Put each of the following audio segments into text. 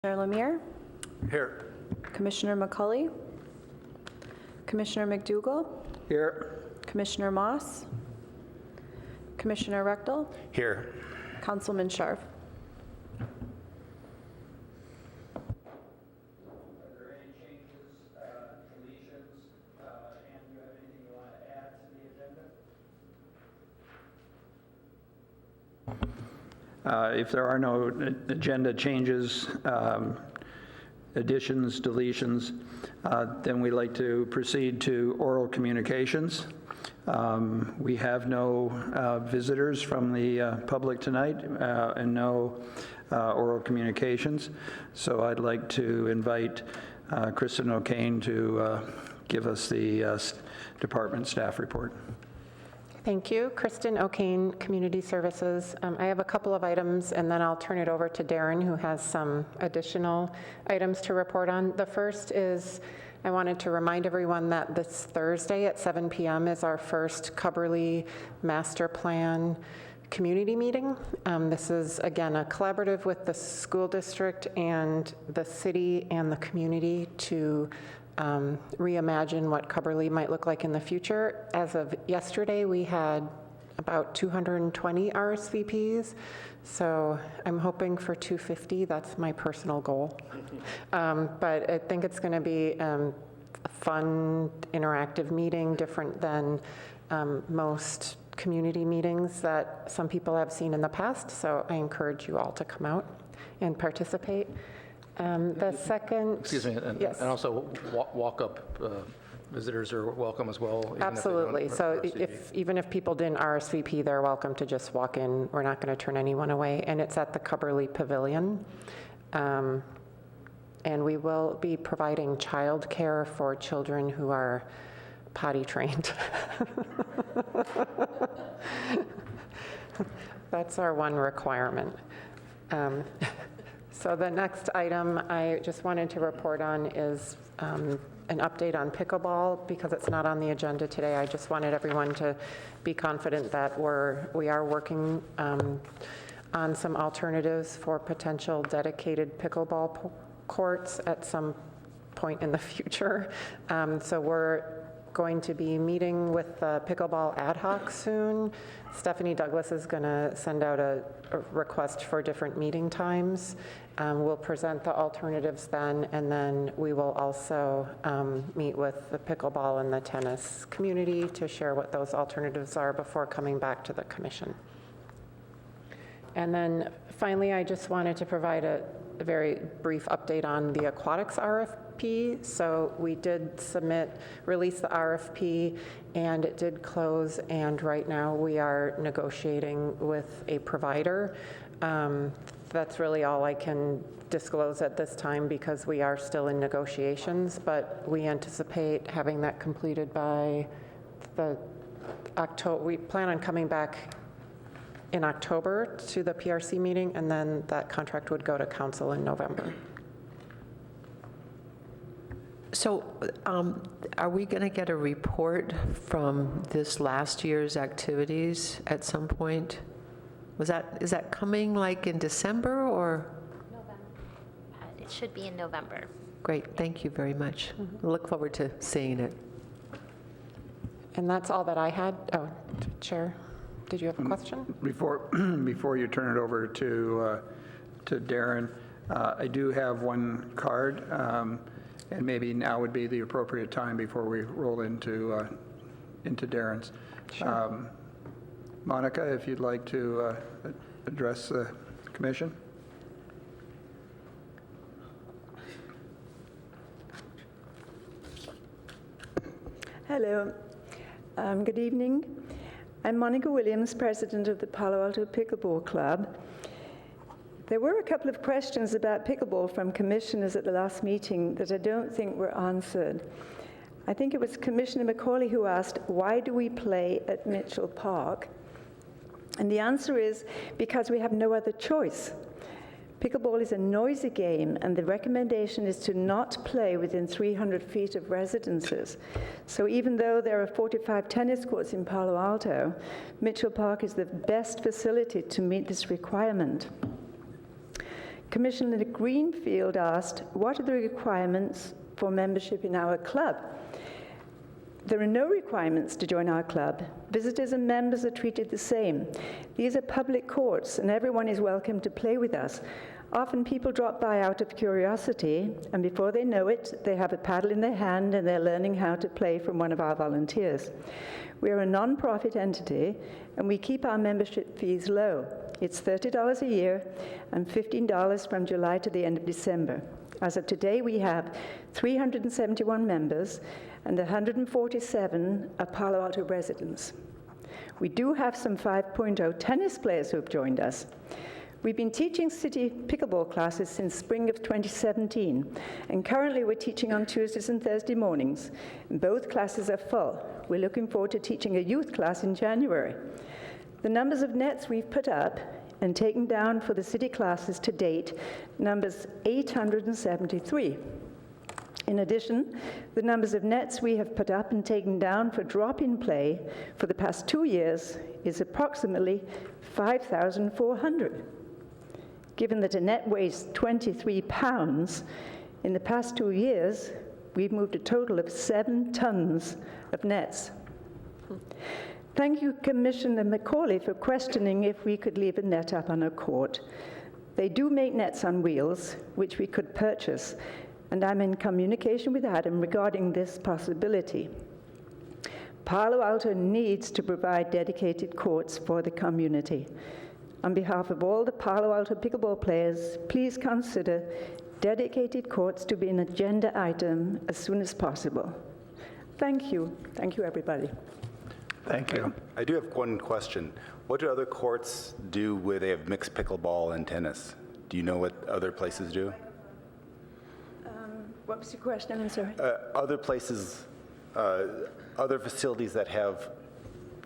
Commissioner Lemire, Here. Commissioner McCulley, Commissioner McDougall, Here. Commissioner Moss, Commissioner Rechtel, Here. Councilman Scharf. Are there any changes, deletions, and do you have anything you want to add to the agenda? If there are no agenda changes, additions, deletions, then we'd like to proceed to oral communications. We have no visitors from the public tonight and no oral communications. So I'd like to invite Kristen O'Kane to give us the department staff report. Thank you. Kristen O'Kane, Community Services. I have a couple of items, and then I'll turn it over to Darren, who has some additional items to report on. The first is I wanted to remind everyone that this Thursday at 7 p.m. is our first Cubberley Master Plan community meeting. This is, again, a collaborative with the school district and the city and the community to reimagine what Cubberley might look like in the future. As of yesterday, we had about 220 RSVPs, so I'm hoping for 250. That's my personal goal. But I think it's going to be a fun, interactive meeting, different than most community meetings that some people have seen in the past, so I encourage you all to come out and participate. The second... Excuse me, and, yes. and also walk-up visitors are welcome as well. Absolutely. So even if people didn't RSVP, they're welcome to just walk in. We're not going to turn anyone away. And it's at the Cubberley Pavilion. And we will be providing childcare for children who are potty trained. That's our one requirement. So the next item I just wanted to report on is an update on pickleball. Because it's not on the agenda today, I just wanted everyone to be confident that we are working on some alternatives for potential dedicated pickleball courts at some point in the future. So we're going to be meeting with the pickleball ad hoc soon. Stephanie Douglas is going to send out a request for different meeting times. We'll present the alternatives then, and then we will also meet with the pickleball and the tennis community to share what those alternatives are before coming back to the commission. And then finally, I just wanted to provide a very brief update on the aquatics RFP. So we did release the RFP, and it did close, and right now we are negotiating with a provider. That's really all I can disclose at this time because we are still in negotiations, but we anticipate having that completed by the October. We plan on coming back in October to the PRC meeting, and then that contract would go to council in November. So are we going to get a report from this last year's activities at some point? Is that coming like in December or? November. It should be in November. Great, thank you very much. Look forward to seeing it. And that's all that I had. Oh, Chair, did you have a question? Before you turn it over to Darren, I do have one card, and maybe now would be the appropriate time before we roll into Darren's. Sure. Monica, if you'd like to address the commission. Hello. Good evening. I'm Monica Williams, president of the Palo Alto Pickleball Club. There were a couple of questions about pickleball from commissioners at the last meeting that I don't think were answered. I think it was Commissioner McCauley who asked, why do we play at Mitchell Park? And the answer is because we have no other choice. Pickleball is a noisy game, and the recommendation is to not play within 300 feet of residences. So even though there are 45 tennis courts in Palo Alto, Mitchell Park is the best facility to meet this requirement. Commissioner Greenfield asked, what are the requirements for membership in our club? There are no requirements to join our club. Visitors and members are treated the same. These are public courts, and everyone is welcome to play with us. Often people drop by out of curiosity, and before they know it, they have a paddle in their hand and they're learning how to play from one of our volunteers. We are a non-profit entity, and we keep our membership fees low. It's $30 a year and $15 from July to the end of December. As of today, we have 371 members, and 147 are Palo Alto residents. We do have some 5.0 tennis players who have joined us. We've been teaching city pickleball classes since spring of 2017, and currently we're teaching on Tuesdays and Thursday mornings. Both classes are full. We're looking forward to teaching a youth class in January. The numbers of nets we've put up and taken down for the city classes to date numbers 873. In addition, the numbers of nets we have put up and taken down for drop-in play for the past 2 years is approximately 5,400. Given that a net weighs 23 pounds, in the past 2 years, we've moved a total of 7 tons of nets. Thank you, Commissioner Macaulay, for questioning if we could leave a net up on a court. They do make nets on wheels, which we could purchase, and I'm in communication with Adam regarding this possibility. Palo Alto needs to provide dedicated courts for the community. On behalf of all the Palo Alto pickleball players, please consider dedicated courts to be an agenda item as soon as possible. Thank you. Thank you, everybody. Thank you. I do have one question. What do other courts do where they have mixed pickleball and tennis? Do you know what other places do? What was your question? I'm sorry. Other places, other facilities that have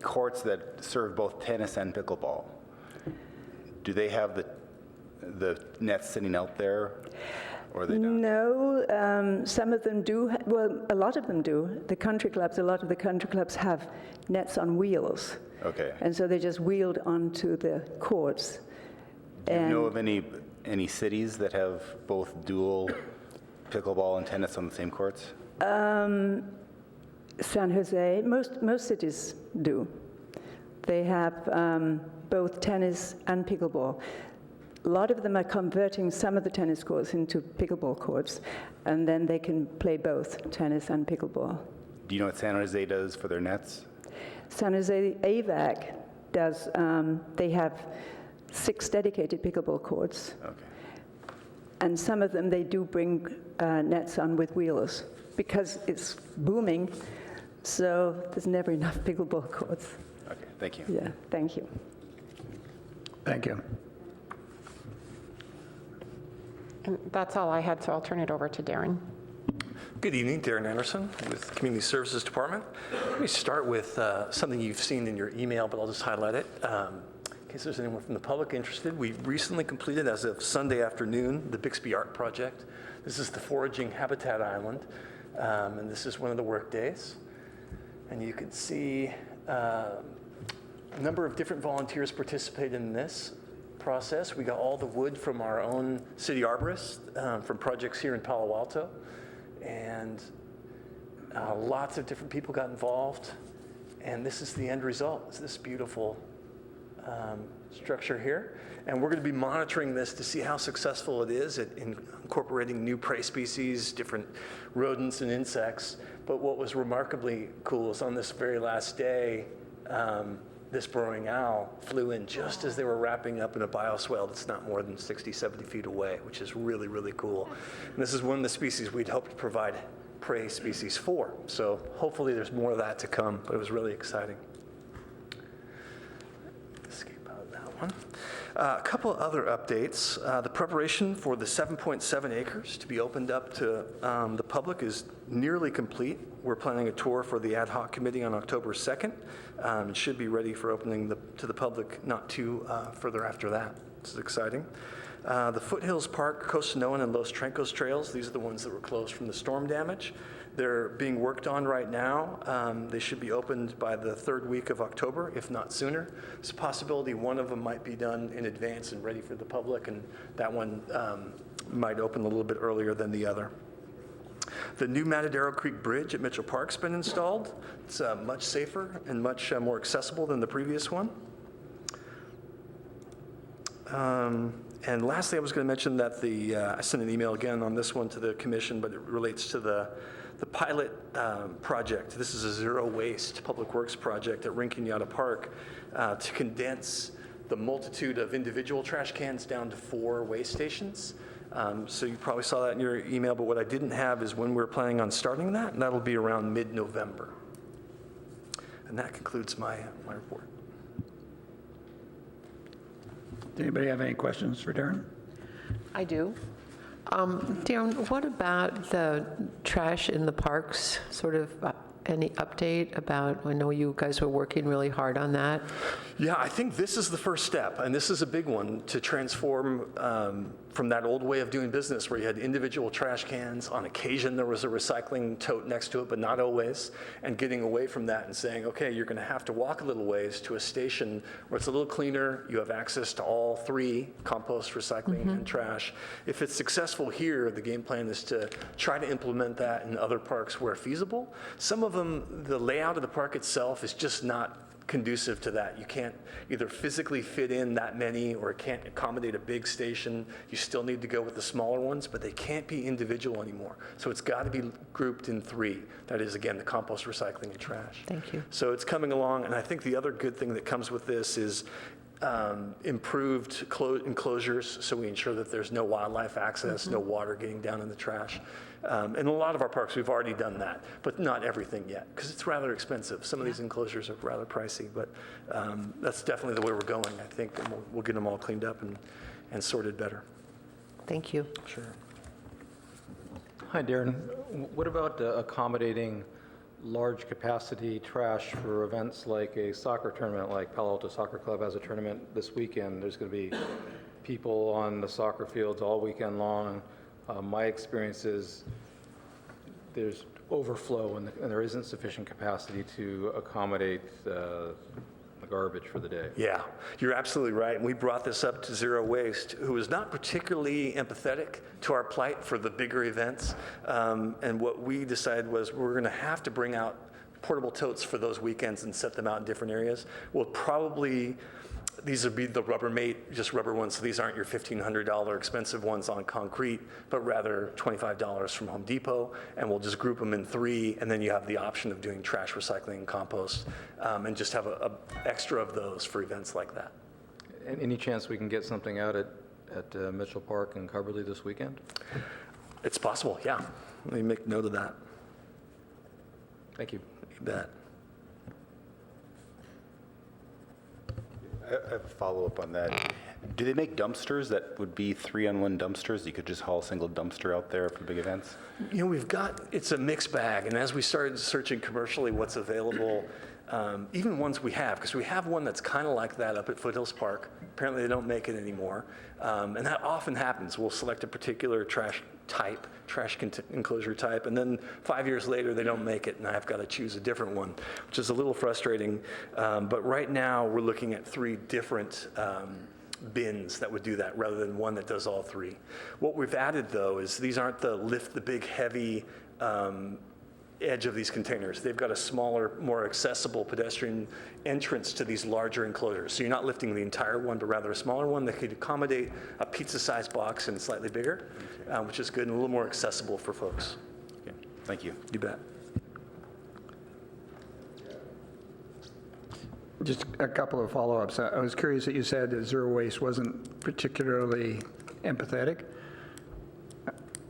courts that serve both tennis and pickleball, do they have the nets sitting out there, or they don't? No, some of them do. Well, a lot of them do. The country clubs, a lot of the country clubs have nets on wheels. Okay. And so they're just wheeled onto the courts. Do you know of any cities that have both dual pickleball and tennis on the same courts? San Jose, most cities do. They have both tennis and pickleball. A lot of them are converting some of the tennis courts into pickleball courts, and then they can play both tennis and pickleball. Do you know what San Jose does for their nets? San Jose AVAC does, they have 6 dedicated pickleball courts. Okay. And some of them, they do bring nets on with wheels because it's booming, so there's never enough pickleball courts. Okay, thank you. Yeah, thank you. Thank you. And that's all I had, so I'll turn it over to Darren. Good evening, Darren Anderson with Community Services Department. Let me start with something you've seen in your email, but I'll just highlight it. In case there's anyone from the public interested, we recently completed, as of Sunday afternoon, the Bixby Art Project. This is the foraging habitat island, and this is one of the work days. And you can see a number of different volunteers participated in this process. We got all the wood from our own city arborist, from projects here in Palo Alto, and lots of different people got involved. And this is the end result. It's this beautiful structure here. And we're going to be monitoring this to see how successful it is at incorporating new prey species, different rodents and insects. But what was remarkably cool is on this very last day, this burrowing owl flew in just as they were wrapping up in a bioswale that's not more than 60, 70 feet away, which is really, really cool. And this is one of the species we'd hoped to provide prey species for. So hopefully there's more of that to come, but it was really exciting. Escape out of that one. A couple of other updates. The preparation for the 7.7 acres to be opened up to the public is nearly complete. We're planning a tour for the ad hoc committee on October 2nd. It should be ready for opening to the public not too further after that. This is exciting. The Foothills Park, Costanoan, and Los Trencos trails, these are the ones that were closed from the storm damage. They're being worked on right now. They should be opened by the third week of October, if not sooner. There's a possibility one of them might be done in advance and ready for the public, and that one might open a little bit earlier than the other. The new Matadero Creek Bridge at Mitchell Park's been installed. It's much safer and much more accessible than the previous one. And lastly, I was going to mention that I sent an email again on this one to the commission, but it relates to the pilot project. This is a zero waste public works project at Rinconada Park to condense the multitude of individual trash cans down to 4 waste stations. So you probably saw that in your email, but what I didn't have is when we're planning on starting that, and that'll be around mid-November. And that concludes my report. Does anybody have any questions for Darren? I do. Darren, what about the trash in the parks? Sort of any update about, I know you guys were working really hard on that. Yeah, I think this is the first step, and this is a big one, to transform from that old way of doing business where you had individual trash cans. On occasion, there was a recycling tote next to it, but not always, and getting away from that and saying, okay, you're going to have to walk a little ways to a station where it's a little cleaner, you have access to all 3, compost, recycling, and trash. If it's successful here, the game plan is to try to implement that in other parks where feasible. Some of them, the layout of the park itself is just not conducive to that. You can't either physically fit in that many, or it can't accommodate a big station. You still need to go with the smaller ones, but they can't be individual anymore. So it's got to be grouped in 3. That is, again, the compost, recycling, and trash. Thank you. So it's coming along, and I think the other good thing that comes with this is improved enclosures, so we ensure that there's no wildlife access, no water getting down in the trash. In a lot of our parks, we've already done that, but not everything yet, because it's rather expensive. Some of these enclosures are rather pricey, but that's definitely the way we're going, I think, and we'll get them all cleaned up and sorted better. Thank you. Sure. Hi, Darren. What about accommodating large capacity trash for events like a soccer tournament, like Palo Alto Soccer Club has a tournament this weekend? There's going to be people on the soccer fields all weekend long. My experience is there's overflow and there isn't sufficient capacity to accommodate the garbage for the day. Yeah, you're absolutely right. And we brought this up to Zero Waste, who is not particularly empathetic to our plight for the bigger events. And what we decided was we're going to have to bring out portable totes for those weekends and set them out in different areas. We'll probably, these would be the Rubbermaid, just rubber ones, so these aren't your $1,500 expensive ones on concrete, but rather $25 from Home Depot, and we'll just group them in 3, and then you have the option of doing trash, recycling, and compost, and just have a extra of those for events like that. Any chance we can get something out at Mitchell Park and Cubberley this weekend? It's possible, yeah. Let me make note of that. Thank you. You bet. I have a follow-up on that. Do they make dumpsters that would be 3-on-1 dumpsters? You could just haul a single dumpster out there for big events? You know, it's a mixed bag, and as we started searching commercially what's available, even ones we have, because we have one that's kind of like that up at Foothills Park. Apparently they don't make it anymore, and that often happens. We'll select a particular trash enclosure type, and then 5 years later they don't make it, and I've got to choose a different one, which is a little frustrating. But right now we're looking at 3 different bins that would do that rather than one that does all 3. What we've added, though, is these aren't the big, heavy edge of these containers. They've got a smaller, more accessible pedestrian entrance to these larger enclosures. So you're not lifting the entire one, but rather a smaller one that could accommodate a pizza-sized box and slightly bigger, which is good and a little more accessible for folks. Okay. Thank you. You bet. Just a couple of follow-ups. I was curious that you said that Zero Waste wasn't particularly empathetic.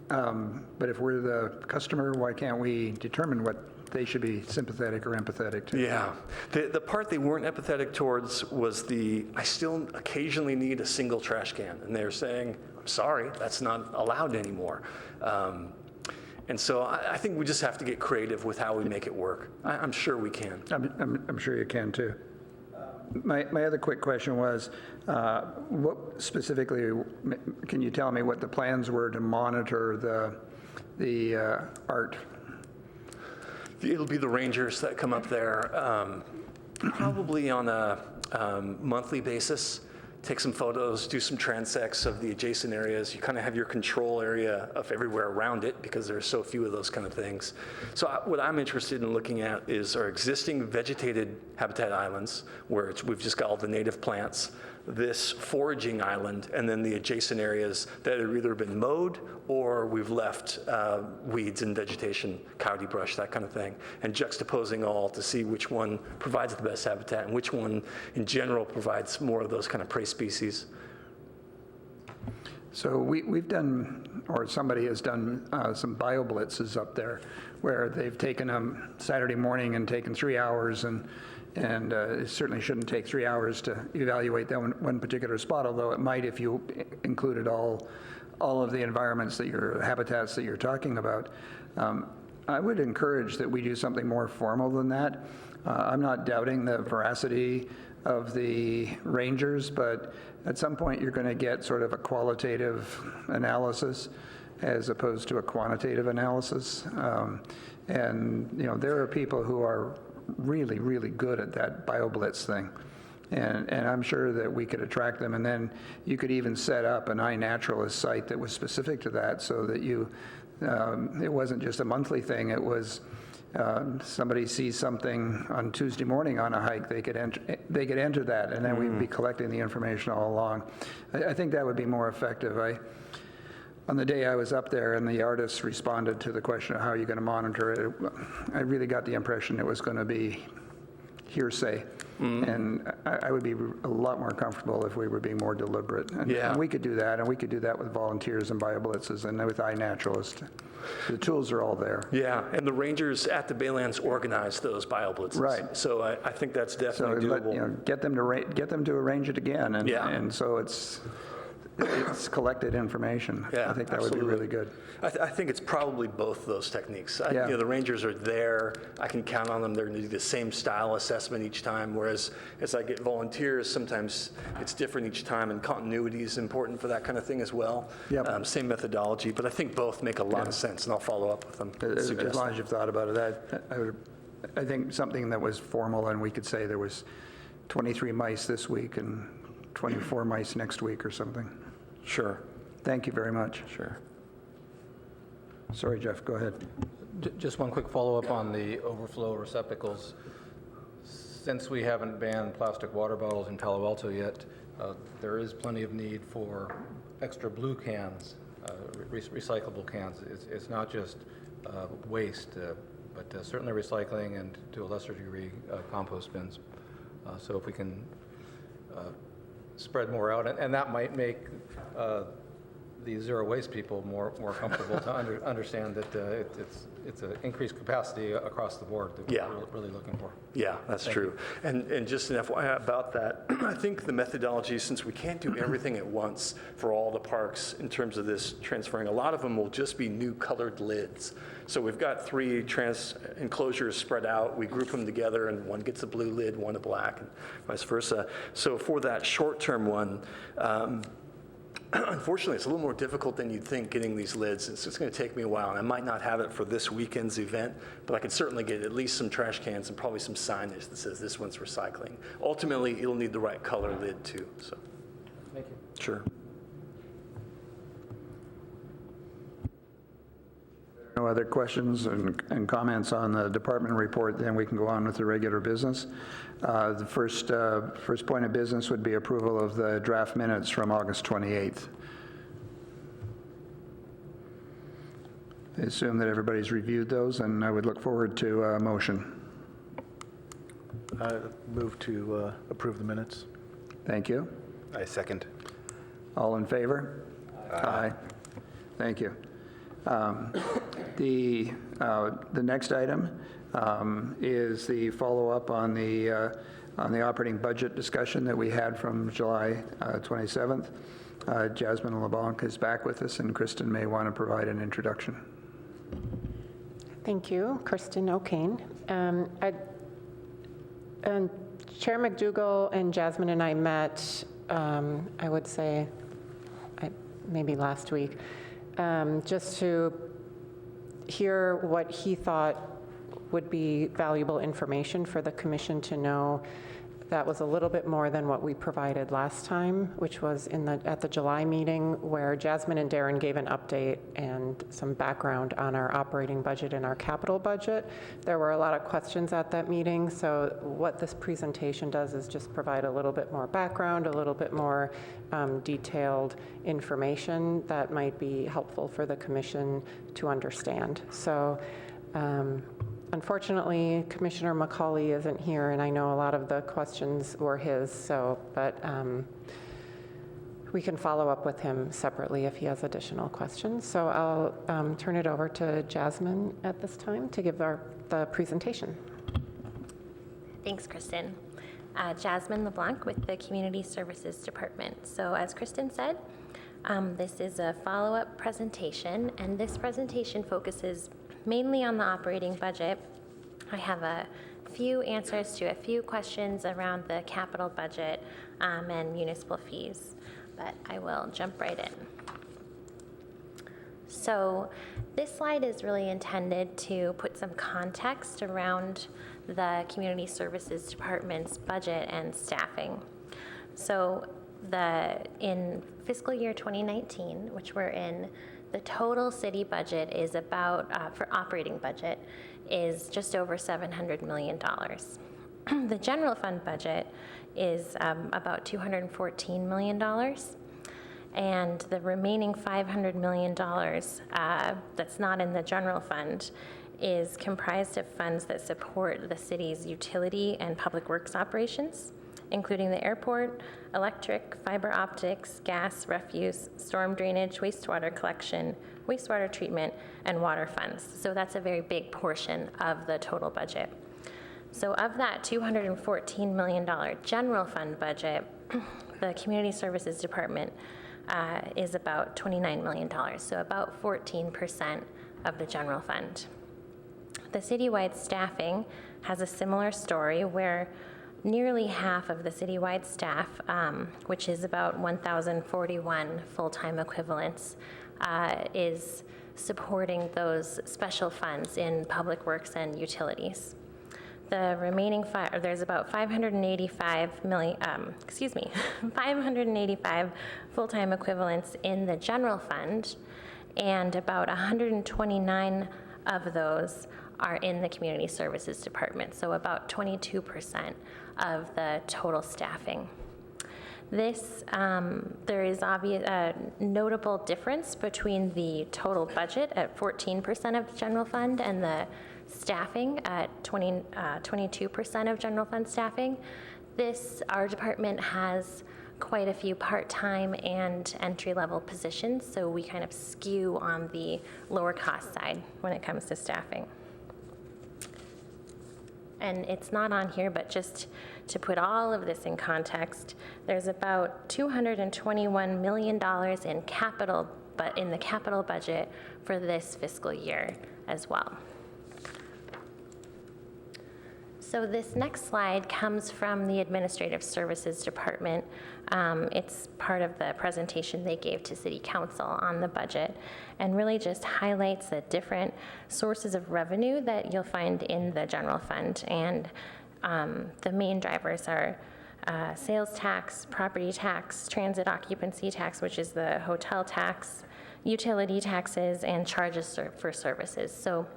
But if we're the customer, why can't we determine what they should be sympathetic or empathetic to? Yeah. The part they weren't empathetic towards was I still occasionally need a single trash can. And they're saying, I'm sorry, that's not allowed anymore. And so I think we just have to get creative with how we make it work. I'm sure we can. I'm sure you can, too. My other quick question was, what specifically, can you tell me what the plans were to monitor the art It'll be the rangers that come up there, probably on a monthly basis, take some photos, do some transects of the adjacent areas. You kind of have your control area of everywhere around it because there are so few of those kind of things. So what I'm interested in looking at is our existing vegetated habitat islands, where we've just got all the native plants, this foraging island, and then the adjacent areas that have either been mowed or we've left weeds and vegetation, coyote brush, that kind of thing, and juxtaposing all to see which one provides the best habitat and which one in general provides more of those kind of prey species. So we've done, or somebody has done some bio blitzes up there where they've taken them Saturday morning and taken 3 hours, and it certainly shouldn't take 3 hours to evaluate that one particular spot, although it might if you included all of the environments habitats that you're talking about. I would encourage that we do something more formal than that. I'm not doubting the veracity of the rangers, but at some point you're going to get sort of a qualitative analysis as opposed to a quantitative analysis. And there are people who are really, really good at that BioBlitz thing. And I'm sure that we could attract them. And then you could even set up an iNaturalist site that was specific to that, so that it wasn't just a monthly thing. It was somebody sees something on Tuesday morning on a hike, they could enter that, and then we'd be collecting the information all along. I think that would be more effective. On the day I was up there and the artists responded to the question of how are you going to monitor it, I really got the impression it was going to be hearsay. And I would be a lot more comfortable if we were being more deliberate. And we could do that, and we could do that with volunteers and BioBlitzes and with iNaturalist. The tools are all there. Yeah, and the rangers at the Baylands organize those BioBlitzes. Right. So I think that's definitely doable. Get them to arrange it again, and so it's collected information. Yeah, I think that absolutely. would be really good. I think it's probably both those techniques. The rangers are there. I can count on them. They're going to do the same style assessment each time, whereas as I get volunteers, sometimes it's different each time, and continuity is important for that kind of thing as well. Yep. Same methodology, but I think both make a lot of sense, and I'll follow up with them. As long as you've thought about it, I think something that was formal, and we could say there was 23 mice this week and 24 mice next week or something. Sure. Thank you very much. Sure. Sorry, Jeff, go ahead. Just one quick follow-up on the overflow receptacles. Since we haven't banned plastic water bottles in Palo Alto yet, there is plenty of need for extra blue cans, recyclable cans. It's not just waste, but certainly recycling, and to a lesser degree, compost bins. So if we can spread more out, and that might make the zero waste people more comfortable to understand that it's an increased capacity across the board that we're really looking for. Yeah, that's true. And just an FYI about that, I think the methodology, since we can't do everything at once for all the parks in terms of this transferring, a lot of them will just be new colored lids. So we've got 3 enclosures spread out. We group them together, and one gets a blue lid, one a black, and vice versa. So for that short-term one, unfortunately, it's a little more difficult than you'd think getting these lids. It's going to take me a while, and I might not have it for this weekend's event, but I can certainly get at least some trash cans and probably some signage that says this one's recycling. Ultimately, it'll need the right color lid too. So, Thank you. Sure. No other questions and comments on the department report, then we can go on with the regular business. The first point of business would be approval of the draft minutes from August 28th. I assume that everybody's reviewed those, and I would look forward to a motion. Move to approve the minutes. Thank you. I second. All in favor? Aye. Thank you. The next item is the follow-up on the operating budget discussion that we had from July 27th. Jasmine LeBlanc is back with us, and Kristen may want to provide an introduction. Thank you, Kristen O'Kane. Chair McDougall and Jasmine and I met, I would say, maybe last week, just to hear what he thought would be valuable information for the commission to know. That was a little bit more than what we provided last time, which was at the July meeting, where Jasmine and Darren gave an update and some background on our operating budget and our capital budget. There were a lot of questions at that meeting, so what this presentation does is just provide a little bit more background, a little bit more detailed information that might be helpful for the commission to understand. So unfortunately, Commissioner McCauley isn't here, and I know a lot of the questions were his, but we can follow up with him separately if he has additional questions. So I'll turn it over to Jasmine at this time to give the presentation. Thanks, Kristen. Jasmine LeBlanc with the Community Services Department. So as Kristen said, this is a follow-up presentation, and this presentation focuses mainly on the operating budget. I have a few answers to a few questions around the capital budget and municipal fees, but I will jump right in. So this slide is really intended to put some context around the Community Services Department's budget and staffing. So in fiscal year 2019, which we're in, the total city budget is about, for operating budget, is just over $700 million. The general fund budget is about $214 million. And the remaining $500 million that's not in the general fund is comprised of funds that support the city's utility and public works operations, including the airport, electric, fiber optics, gas, refuse, storm drainage, wastewater collection, wastewater treatment, and water funds. So that's a very big portion of the total budget. So of that $214 million general fund budget, the Community Services Department is about $29 million, so about 14% of the general fund. The citywide staffing has a similar story where nearly half of the citywide staff, which is about 1,041 full-time equivalents, is supporting those special funds in public works and utilities. The remaining there's about 585 full-time equivalents in the general fund, and about 129 of those are in the Community Services Department, so about 22% of the total staffing. There is a notable difference between the total budget at 14% of the general fund and the staffing at 22% of general fund staffing. Our department has quite a few part-time and entry-level positions, so we kind of skew on the lower cost side when it comes to staffing. And it's not on here, but just to put all of this in context, there's about $221 million in capital, but in the capital budget for this fiscal year as well. So this next slide comes from the Administrative Services Department. It's part of the presentation they gave to City Council on the budget, and really just highlights the different sources of revenue that you'll find in the general fund. And the main drivers are sales tax, property tax, transit occupancy tax, which is the hotel tax, utility taxes, and charges for services. So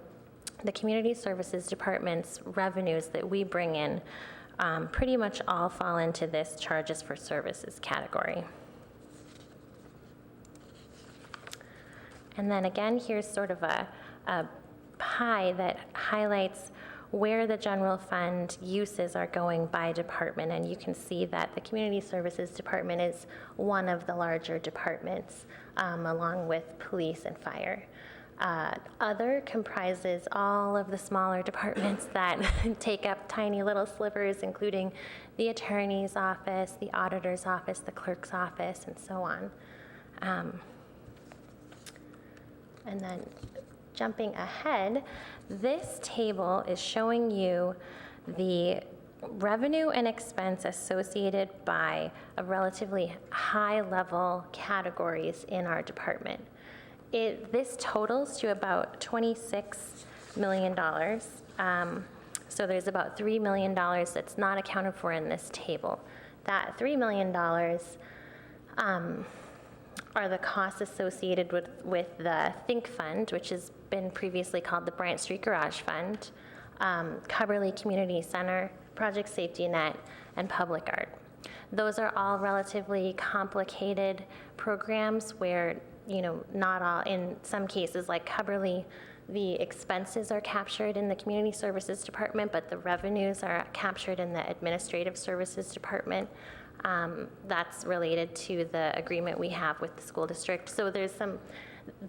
the Community Services Department's revenues that we bring in pretty much all fall into this charges for services category. And then again, here's sort of a pie that highlights where the general fund uses are going by department, and you can see that the Community Services Department is one of the larger departments, along with police and fire. Other comprises all of the smaller departments that take up tiny little slivers, including the attorney's office, the auditor's office, the clerk's office, and so on. And then jumping ahead, this table is showing you the revenue and expense associated by a relatively high-level categories in our department. This totals to about $26 million, So there's about $3 million that's not accounted for in this table. That $3 million are the costs associated with the Think Fund, which has been previously called the Bryant Street Garage Fund, Cubberley Community Center, Project Safety Net, and Public Art. Those are all relatively complicated programs where, not all, in some cases like Cubberley, the expenses are captured in the Community Services Department, but the revenues are captured in the Administrative Services Department. That's related to the agreement we have with the school district. So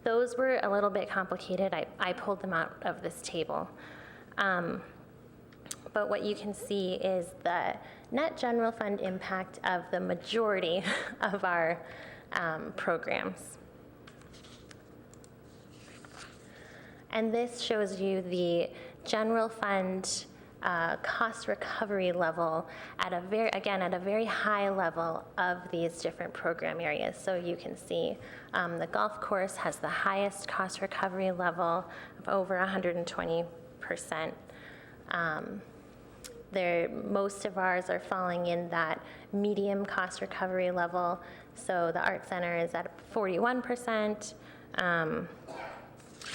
those were a little bit complicated. I pulled them out of this table. But what you can see is the net general fund impact of the majority of our programs. And this shows you the general fund cost recovery level at a very high level of these different program areas. So you can see the golf course has the highest cost recovery level of over 120%. Most of ours are falling in that medium cost recovery level. So the Art Center is at 41%.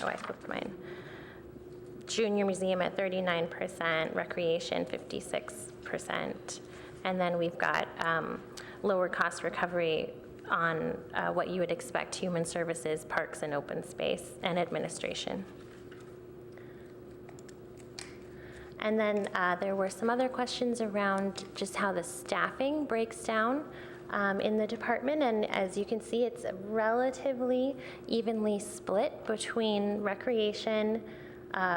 I flipped mine. Junior Museum at 39%, Recreation 56%. And then we've got lower cost recovery on what you would expect: Human Services, Parks and Open Space, and Administration. And then there were some other questions around just how the staffing breaks down in the department. And as you can see, it's relatively evenly split between recreation,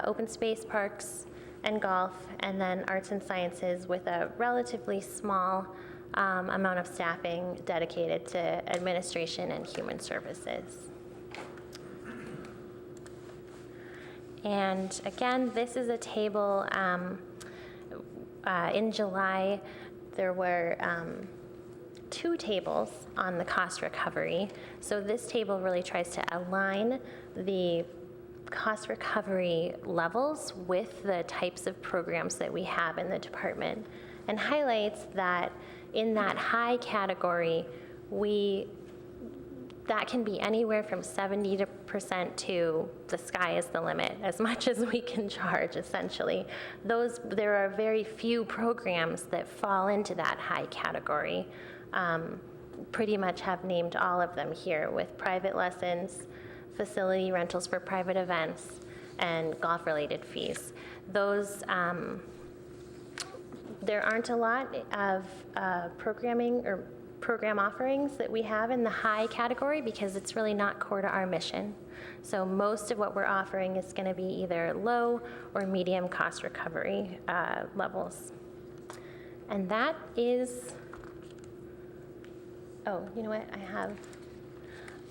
open space, parks, and golf, and then arts and sciences, with a relatively small amount of staffing dedicated to administration and human services. And again, this is a table. In July, there were 2 tables on the cost recovery. So this table really tries to align the cost recovery levels with the types of programs that we have in the department, and highlights that in that high category, that can be anywhere from 70% to the sky is the limit, as much as we can charge, essentially. There are very few programs that fall into that high category. Pretty much have named all of them here, with private lessons, facility rentals for private events, and golf-related fees. Those, there aren't a lot of programming or program offerings that we have in the high category, because it's really not core to our mission. So most of what we're offering is going to be either low or medium cost recovery levels. And that is, you know what,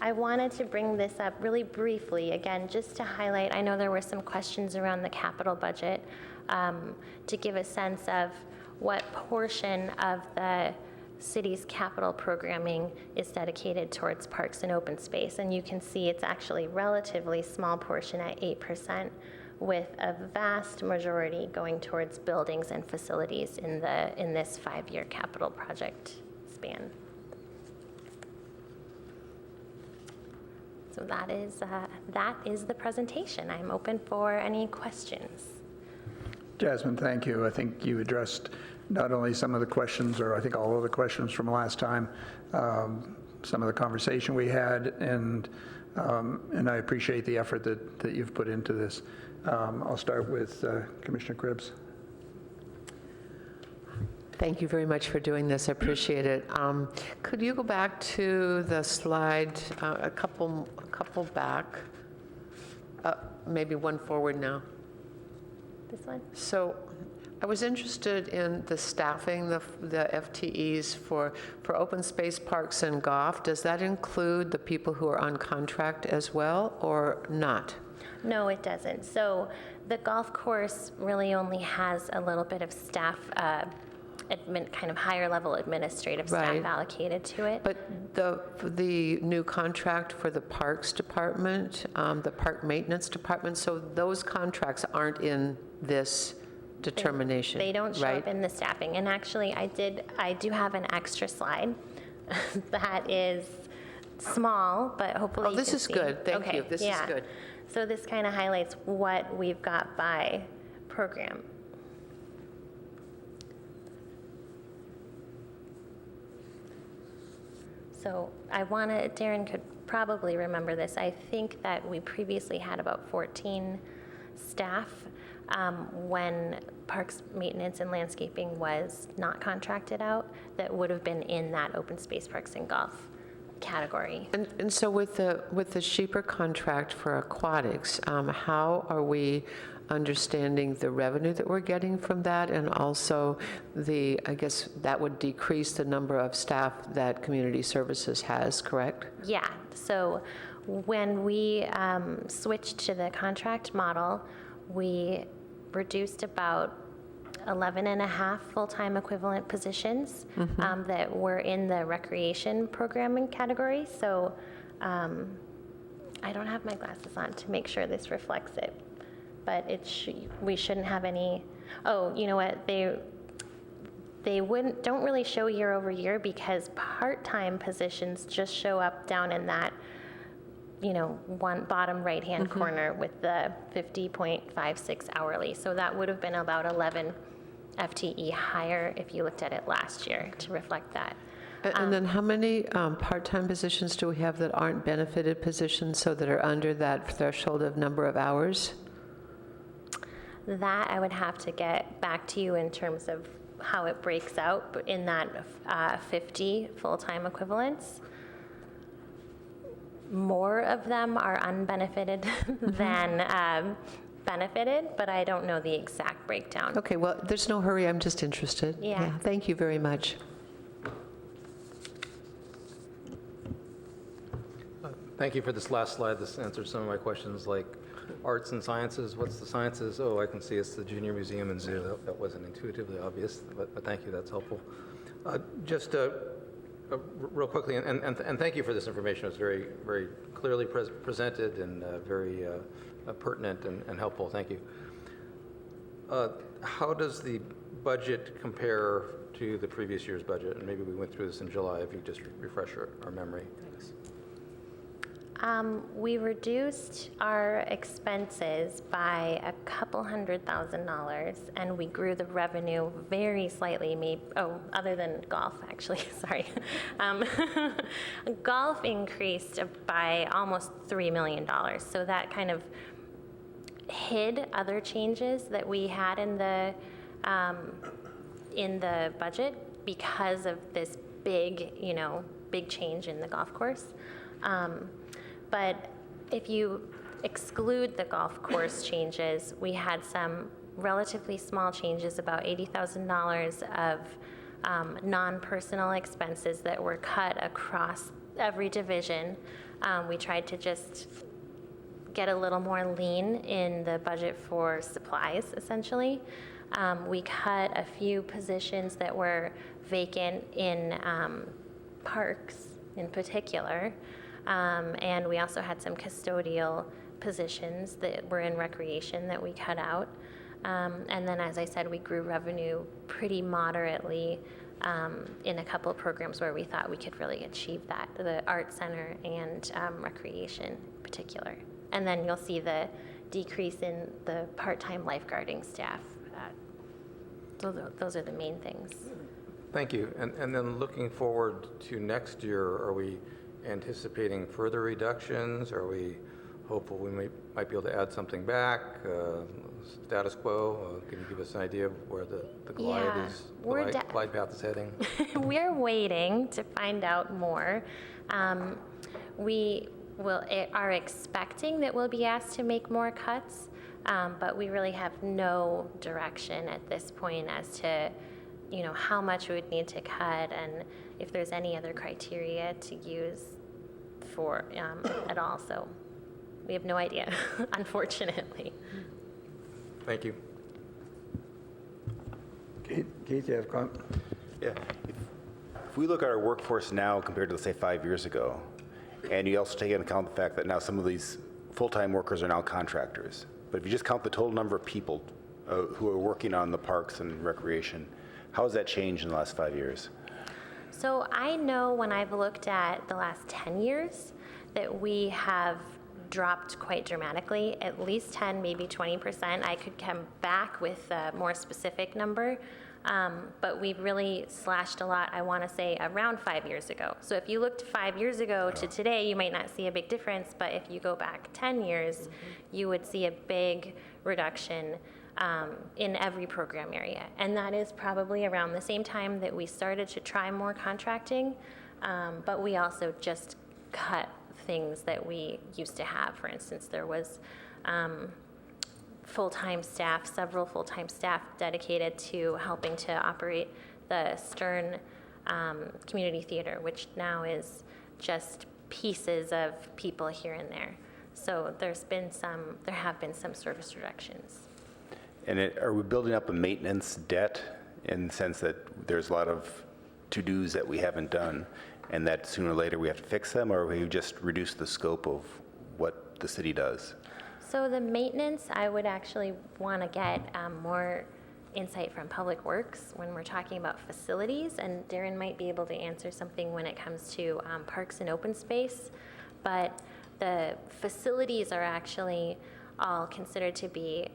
I wanted to bring this up really briefly, again, just to highlight, I know there were some questions around the capital budget, to give a sense of what portion of the city's capital programming is dedicated towards parks and open space. And you can see it's actually relatively small portion at 8%, with a vast majority going towards buildings and facilities in this 5-year capital project span. So that is the presentation. I'm open for any questions. Jasmine, thank you. I think you addressed not only some of the questions, or I think all of the questions from last time, some of the conversation we had, and I appreciate the effort that you've put into this. I'll start with Commissioner Cribbs. Thank you very much for doing this. I appreciate it. Could you go back to the slide, a couple back, maybe one forward now? This one? So I was interested in the staffing, the FTEs for open space, parks, and golf. Does that include the people who are on contract as well, or not? No, it doesn't. So the golf course really only has a little bit of staff kind of higher level administrative staff Right. allocated to it. But the new contract for the Parks Department, the Park Maintenance Department, so those contracts aren't in this determination, They don't show right? up in the staffing. And actually, I do have an extra slide that is small, but hopefully Oh, you this can is see. good. Thank you. Okay, This is yeah. good. So this kind of highlights what we've got by program. So Darren could probably remember this. I think that we previously had about 14 staff when Parks Maintenance and Landscaping was not contracted out that would have been in that open space parks and golf category. And so with the Sheeper contract for aquatics, how are we understanding the revenue that we're getting from that? And also I guess that would decrease the number of staff that community services has, correct? Yeah, so when we switched to the contract model, we reduced about 11 and a half full-time equivalent positions that were in the recreation programming category. So I don't have my glasses on to make sure this reflects it, but we shouldn't have any. Oh, you know what? They don't really show year over year because part-time positions just show up down in that, one bottom right-hand corner with the 50.56 hourly. So that would have been about 11 FTE higher if you looked at it last year to reflect that. And then how many part-time positions do we have that aren't benefited positions, so that are under that threshold of number of hours? That I would have to get back to you in terms of how it breaks out, but in that 50 full-time equivalents. More of them are unbenefited than benefited, but I don't know the exact breakdown. Okay, well, there's no hurry, I'm just interested. Yeah. Thank you very much. Thank you for this last slide. This answers some of my questions, like arts and sciences. What's the sciences? Oh, I can see it's the Junior Museum and Zoo. That wasn't intuitively obvious, but thank you, that's helpful. Just real quickly, and thank you for this information. It was very, very clearly presented and very pertinent and helpful. Thank you. How does the budget compare to the previous year's budget? And maybe we went through this in July, if you just refresh our memory. Thanks. We reduced our expenses by a couple $100,000, and we grew the revenue very slightly. Other than golf, actually, sorry. Golf increased by almost $3 million, so that kind of hid other changes that we had in the budget because of this big change in the golf course. But if you exclude the golf course changes, we had some relatively small changes, about $80,000 of non-personal expenses that were cut across every division. We tried to just get a little more lean in the budget for supplies, essentially. We cut a few positions that were vacant in parks in particular. And we also had some custodial positions that were in recreation that we cut out. And then, as I said, we grew revenue pretty moderately in a couple of programs where we thought we could really achieve that, the Art Center and recreation in particular. And then you'll see the decrease in the part-time lifeguarding staff. Those are the main things. Thank you. And then looking forward to next year, are we anticipating further reductions? Are we hopeful we might be able to add something back? Status quo? Can you give us an idea of where the glide is? Glide path is heading? We're waiting to find out more. We are expecting that we'll be asked to make more cuts, but we really have no direction at this point as to how much we would need to cut and if there's any other criteria to use for at all. So we have no idea, unfortunately. Thank you. Keith, you have a comment? Yeah. If we look at our workforce now compared to, let's say, 5 years ago, and you also take into account the fact that now some of these full-time workers are now contractors, but if you just count the total number of people who are working on the parks and recreation, how has that changed in the last 5 years? So I know when I've looked at the last 10 years that we have dropped quite dramatically, at least 10, maybe 20%. I could come back with a more specific number, but we've really slashed a lot, I want to say, around 5 years ago. So if you looked 5 years ago to today, you might not see a big difference, but if you go back 10 years, you would see a big reduction in every program area. And that is probably around the same time that we started to try more contracting, but we also just cut things that we used to have. For instance, there was full-time staff, several full-time staff dedicated to helping to operate the Stern Community Theater, which now is just pieces of people here and there. So there have been some service reductions. And are we building up a maintenance debt in the sense that there's a lot of to-dos that we haven't done, and that sooner or later we have to fix them, or we just reduce the scope of what the city does? So the maintenance, I would actually want to get more insight from Public Works when we're talking about facilities, and Darren might be able to answer something when it comes to parks and open space. But the facilities are actually all considered to be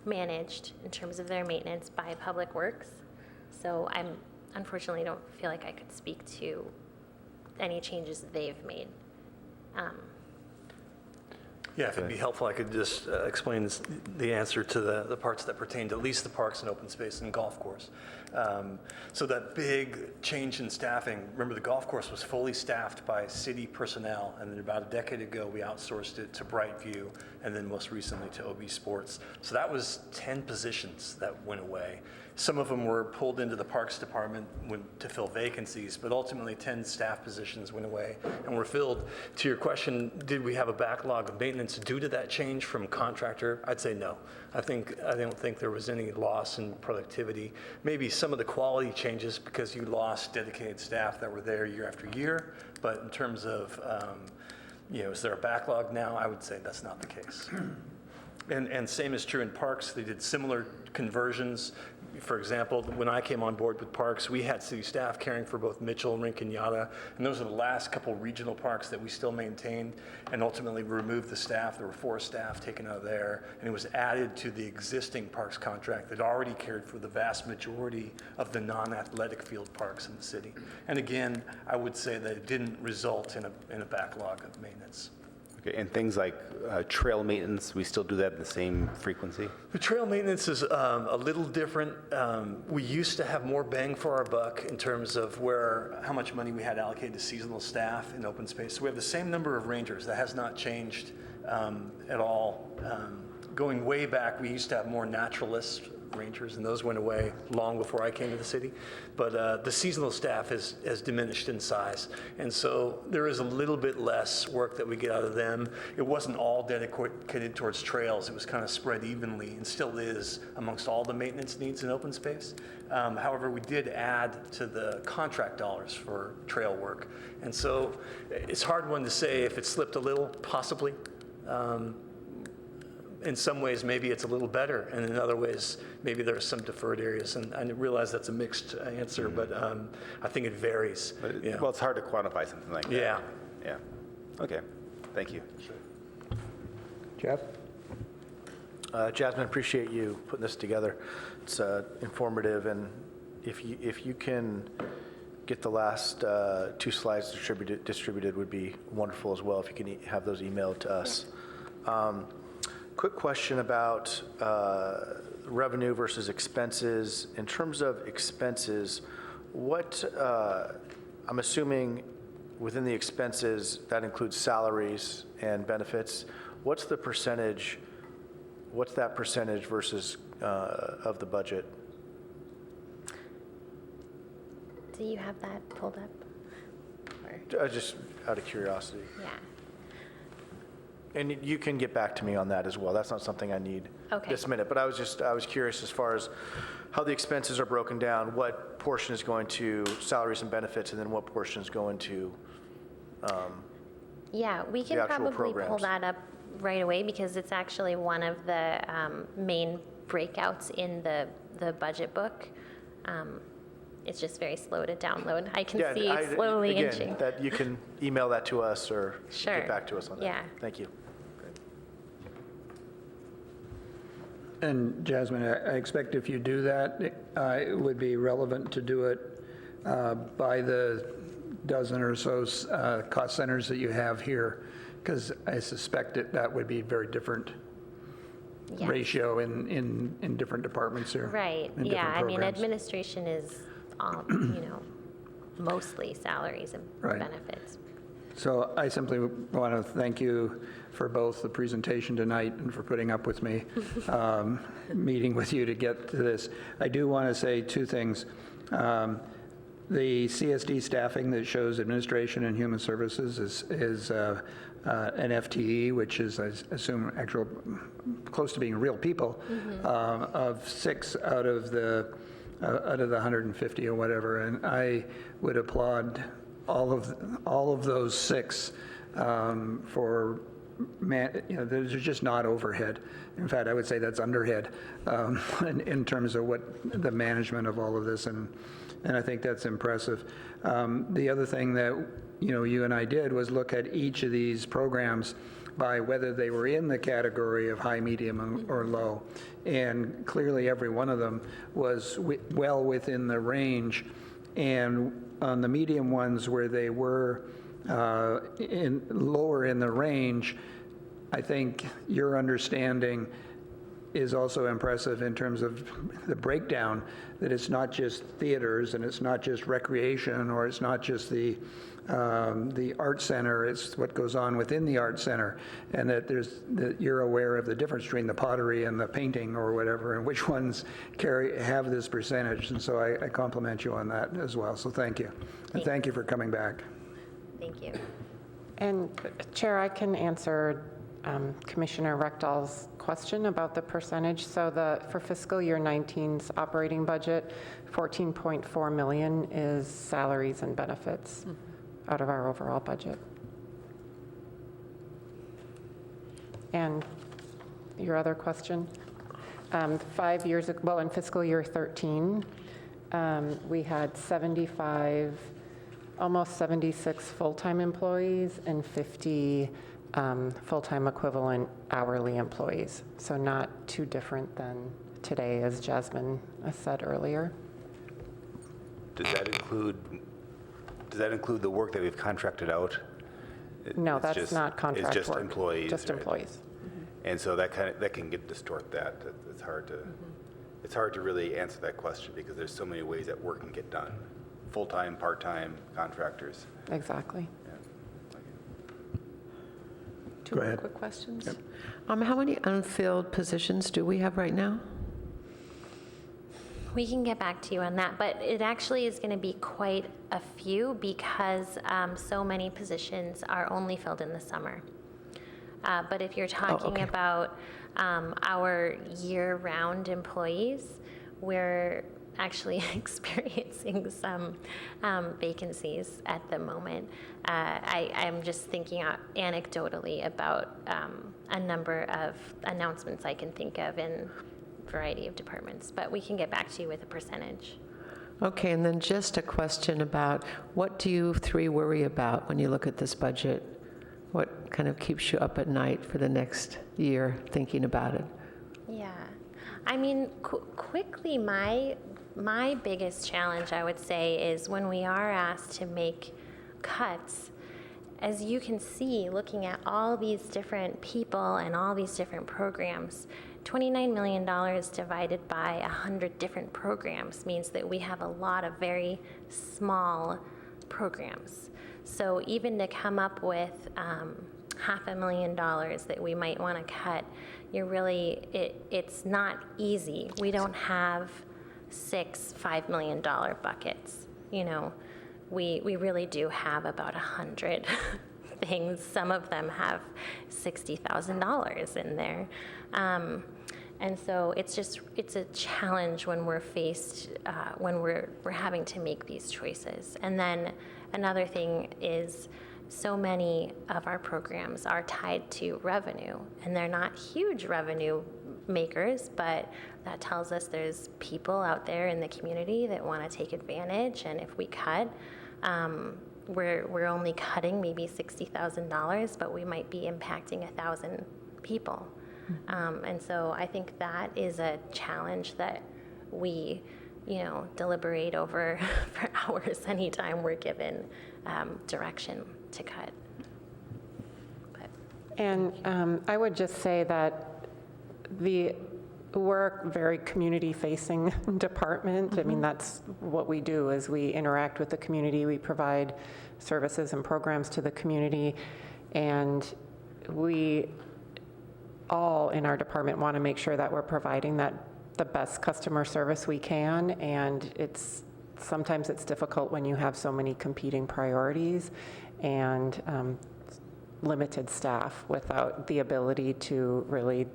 managed in terms of their maintenance by Public Works. So I unfortunately don't feel like I could speak to any changes they've made. Yeah, if it'd be helpful, I could just explain the answer to the parts that pertain to at least the parks and open space and golf course. So that big change in staffing, remember the golf course was fully staffed by city personnel, and then about a decade ago we outsourced it to Brightview, and then most recently to OB Sports. So that was 10 positions that went away. Some of them were pulled into the Parks Department to fill vacancies, but ultimately 10 staff positions went away and were filled. To your question, did we have a backlog of maintenance due to that change from contractor? I'd say no. I don't think there was any loss in productivity. Maybe some of the quality changes because you lost dedicated staff that were there year after year, but in terms of, is there a backlog now? I would say that's not the case. And same is true in parks. They did similar conversions. For example, when I came on board with parks, we had city staff caring for both Mitchell and Rinconada, and those are the last couple regional parks that we still maintained, and ultimately we removed the staff. There were 4 staff taken out of there, and it was added to the existing parks contract that already cared for the vast majority of the non-athletic field parks in the city. And again, I would say that it didn't result in a backlog of maintenance. Okay, and things like trail maintenance, we still do that at the same frequency? The trail maintenance is a little different. We used to have more bang for our buck in terms of how much money we had allocated to seasonal staff in open space. So we have the same number of rangers. That has not changed at all. Going way back, we used to have more naturalist rangers, and those went away long before I came to the city. But the seasonal staff has diminished in size, and so there is a little bit less work that we get out of them. It wasn't all dedicated towards trails. It was kind of spread evenly, and still is amongst all the maintenance needs in open space. However, we did add to the contract dollars for trail work, and so it's a hard one to say if it slipped a little, possibly. In some ways, maybe it's a little better, and in other ways, maybe there are some deferred areas. And I realize that's a mixed answer, but I think it varies. Well, it's hard to quantify something like that. Yeah. Yeah. Okay. Thank you. Jeff? Jasmine, appreciate you putting this together. It's informative, and if you can get the last 2 slides distributed would be wonderful as well, if you can have those emailed to us. Quick question about revenue versus expenses. In terms of expenses, I'm assuming within the expenses, that includes salaries and benefits. What's that percentage versus of the budget? Do you have that pulled up? Just out of curiosity. Yeah. And you can get back to me on that as well. That's not something I need Okay. this minute. But I was curious as far as how the expenses are broken down, what portion is going to salaries and benefits, and then what portion is going to, Yeah, we can the actual probably pull programs. that up right away because it's actually one of the main breakouts in the budget book. It's just very slow to download. I can see it slowly inching. Again, that you can email that to us or Sure. get back to us on that. Yeah. Thank you. And Jasmine, I expect if you do that, it would be relevant to do it by the dozen or so cost centers that you have here, because I suspect that would be very different Yes. ratio in different departments here. Right, in yeah, different I mean, programs. administration is, mostly salaries and Right. benefits. So I simply want to thank you for both the presentation tonight and for putting up with me, meeting with you to get to this. I do want to say two things. The CSD staffing that shows administration and human services is an FTE, which is, I assume, actual, close to being real people, of 6 out of the 150 or whatever. And I would applaud all of those 6 for, those are just not overhead. In fact, I would say that's underhead in terms of what the management of all of this, and I think that's impressive. The other thing that you and I did was look at each of these programs by whether they were in the category of high, medium, or low. And clearly, every one of them was well within the range. And on the medium ones where they were lower in the range, I think your understanding is also impressive in terms of the breakdown, that it's not just theaters and it's not just recreation or it's not just the art center, it's what goes on within the art center, and that you're aware of the difference between the pottery and the painting or whatever, and which ones have this percentage. And so I compliment you on that as well. So thank you. And thank you for coming back. Thank you. And Chair, I can answer Commissioner Rechtal's question about the percentage. So for fiscal year 19's operating budget, 14.4 million is salaries and benefits out of our overall budget. And your other question? 5 years ago, well, in fiscal year 13, we had 75, almost 76 full-time employees and 50 full-time equivalent hourly employees. So not too different than today, as Jasmine said earlier. Does that include the work that we've contracted out? No, It's that's just- not contract work. It's just employees, Just right? employees. And so that can distort that. It's hard to, it's hard to really answer that question because there's so many ways that work can get done. Full-time, part-time, contractors. Exactly. Two Go more ahead. quick questions. How many unfilled positions do we have right now? We can get back to you on that, but it actually is going to be quite a few because so many positions are only filled in the summer. But if you're talking okay. about our year-round employees, we're actually experiencing some vacancies at the moment. I'm just thinking anecdotally about a number of announcements I can think of in a variety of departments, but we can get back to you with a percentage. Okay, and then just a question about what do you 3 worry about when you look at this budget? What kind of keeps you up at night for the next year thinking about it? Yeah, I mean, quickly, my biggest challenge, I would say, is when we are asked to make cuts. As you can see, looking at all these different people and all these different programs, $29 million divided by 100 different programs means that we have a lot of very small programs. So even to come up with $500,000 that we might want to cut, it's not easy. We don't have 6 $5 million buckets. We really do have about 100 things. Some of them have $60,000 in there. And so it's a challenge when we're faced, when we're having to make these choices. And then another thing is so many of our programs are tied to revenue, and they're not huge revenue makers, but that tells us there's people out there in the community that want to take advantage. And if we cut, we're only cutting maybe $60,000, but we might be impacting 1,000 people. And so I think that is a challenge that we, deliberate over for hours anytime we're given direction to cut. And I would just say that we're a very community-facing department. I mean, that's what we do, is we interact with the community, we provide services and programs to the community, and we all in our department want to make sure that we're providing the best customer service we can, and sometimes it's difficult when you have so many competing priorities and limited staff without the ability to really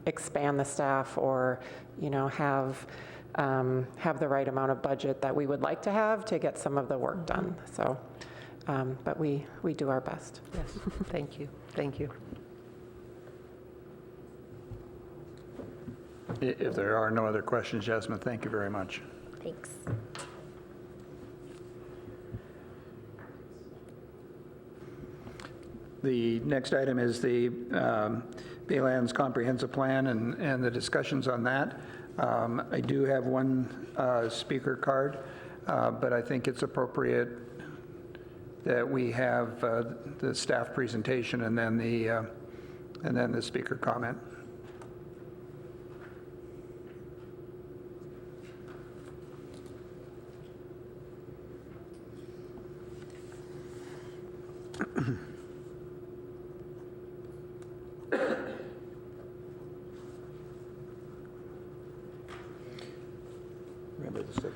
expand the staff or have the right amount of budget that we would like to have to get some of the work done. So, but we do our best. Yes, thank you. If there are no other questions, Jasmine, thank you very much. Thanks. The next item is the Baylands Comprehensive Plan and the discussions on that. I do have one speaker card, but I think it's appropriate that we have the staff presentation and then the speaker comment. Remember the signal.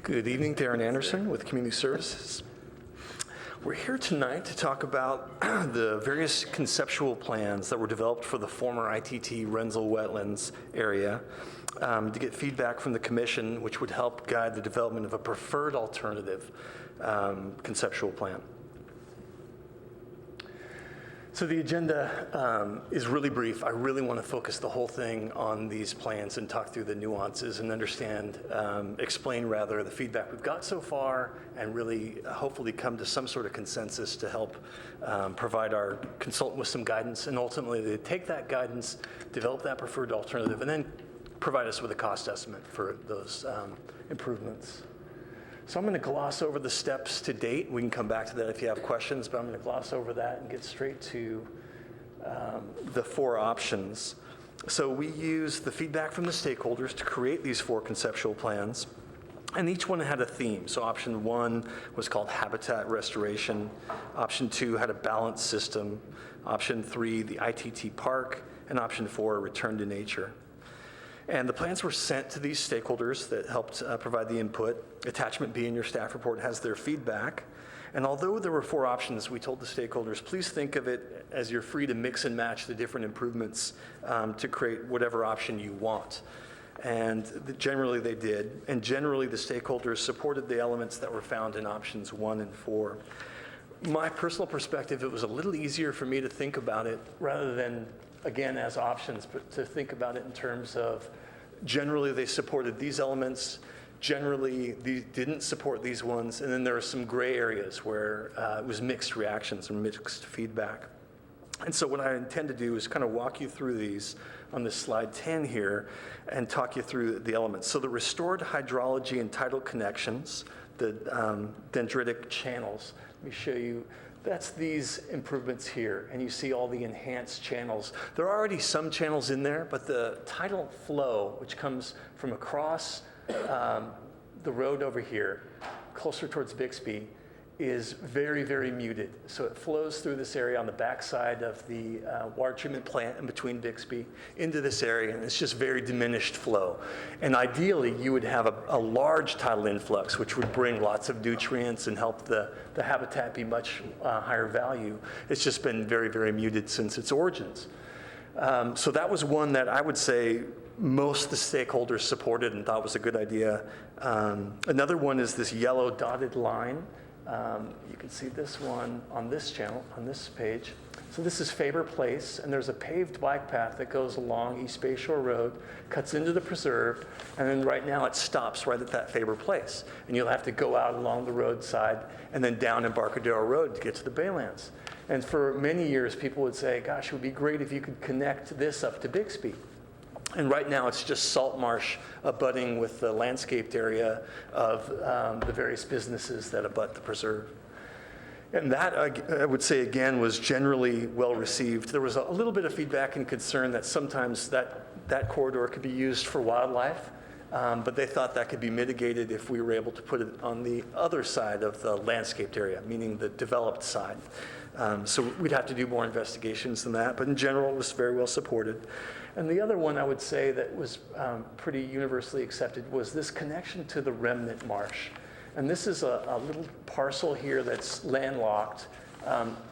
Good evening, Darren Anderson with Community Services. We're here tonight to talk about the various conceptual plans that were developed for the former ITT Renzel Wetlands area to get feedback from the Commission, which would help guide the development of a preferred alternative conceptual plan. So the agenda is really brief. I really want to focus the whole thing on these plans and talk through the nuances and understand, explain rather, the feedback we've got so far and really hopefully come to some sort of consensus to help provide our consultant with some guidance, and ultimately they take that guidance, develop that preferred alternative, and then provide us with a cost estimate for those improvements. So I'm going to gloss over the steps to date. We can come back to that if you have questions, but I'm going to gloss over that and get straight to the four options. So we use the feedback from the stakeholders to create these four conceptual plans, and each one had a theme. So option 1 was called habitat restoration. Option 2 had a balanced system. Option 3, the ITT park, and option 4, return to nature. And the plans were sent to these stakeholders that helped provide the input. Attachment B in your staff report has their feedback. And although there were four options, we told the stakeholders, please think of it as you're free to mix and match the different improvements to create whatever option you want. And generally they did. And generally the stakeholders supported the elements that were found in options 1 and 4. My personal perspective, it was a little easier for me to think about it rather than, again, as options, but to think about it in terms of generally they supported these elements, generally they didn't support these ones, and then there are some gray areas where it was mixed reactions and mixed feedback. And so what I intend to do is kind of walk you through these on this slide 10 here and talk you through the elements. So the restored hydrology and tidal connections, the dendritic channels, let me show you. That's these improvements here, and you see all the enhanced channels. There are already some channels in there, but the tidal flow, which comes from across the road over here, closer towards Bixby, is very, very muted. So it flows through this area on the backside of the water treatment plant in between Bixby into this area, and it's just very diminished flow. And ideally, you would have a large tidal influx, which would bring lots of nutrients and help the habitat be much higher value. It's just been very, very muted since its origins. So that was one that I would say most of the stakeholders supported and thought was a good idea. Another one is this yellow dotted line. You can see this one on this channel, on this page. So this is Faber Place, and there's a paved bike path that goes along East Bay Shore Road, cuts into the preserve, and then right now it stops right at that Faber Place. And you'll have to go out along the roadside and then down Embarcadero Road to get to the Baylands. And for many years, people would say, gosh, it would be great if you could connect this up to Bixby. And right now, it's just salt marsh abutting with the landscaped area of the various businesses that abut the preserve. And that, I would say, again, was generally well received. There was a little bit of feedback and concern that sometimes that corridor could be used for wildlife, but they thought that could be mitigated if we were able to put it on the other side of the landscaped area, meaning the developed side. So we'd have to do more investigations than that, but in general, it was very well supported. And the other one I would say that was pretty universally accepted was this connection to the remnant marsh. And this is a little parcel here that's landlocked,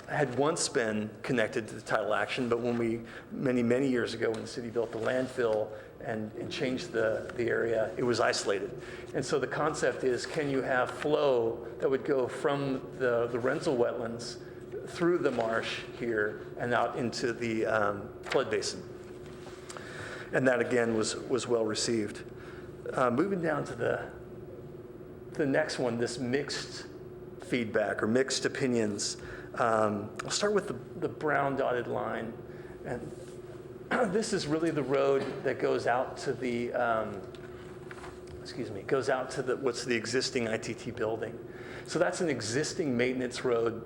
had once been connected to the tidal action, but when we, many years ago, when the city built the landfill and changed the area, it was isolated. And so the concept is, can you have flow that would go from the Renzel wetlands through the marsh here and out into the flood basin? And that, again, was well received. Moving down to the next one, this mixed feedback or mixed opinions. I'll start with the brown dotted line. And this is really the road that goes out to the, goes out to what's the existing ITT building. So that's an existing maintenance road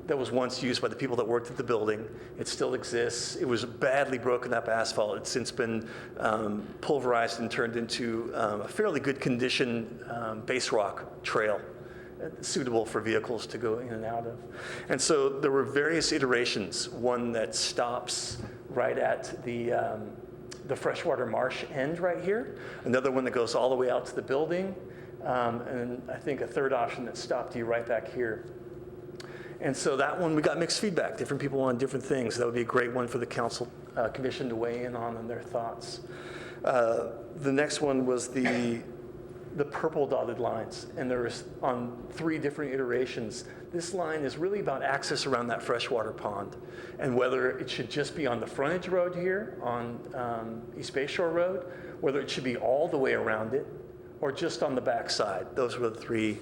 that was once used by the people that worked at the building. It still exists. It was badly broken up asphalt. It's since been pulverized and turned into a fairly good condition base rock trail, suitable for vehicles to go in and out of. And so there were various iterations, one that stops right at the freshwater marsh end right here, another one that goes all the way out to the building, and I think a third option that stopped you right back here. And so that one, we got mixed feedback. Different people wanted different things. That would be a great one for the council commission to weigh in on and their thoughts. The next one was the purple dotted lines, and there's on 3 different iterations. This line is really about access around that freshwater pond, and whether it should just be on the frontage road here on East Bay Shore Road, whether it should be all the way around it, or just on the back side. Those were the 3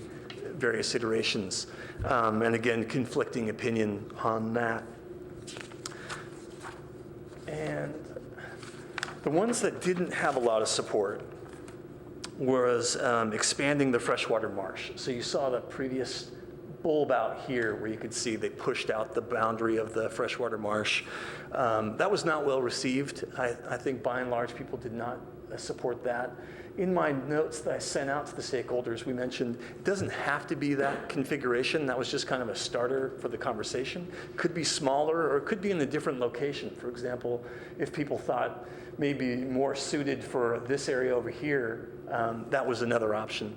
various iterations. And again, conflicting opinion on that. And the ones that didn't have a lot of support was expanding the freshwater marsh. So you saw the previous bulb out here where you could see they pushed out the boundary of the freshwater marsh. That was not well received. I think by and large people did not support that. In my notes that I sent out to the stakeholders, we mentioned it doesn't have to be that configuration. That was just kind of a starter for the conversation. It could be smaller, or it could be in a different location. For example, if people thought maybe more suited for this area over here, that was another option.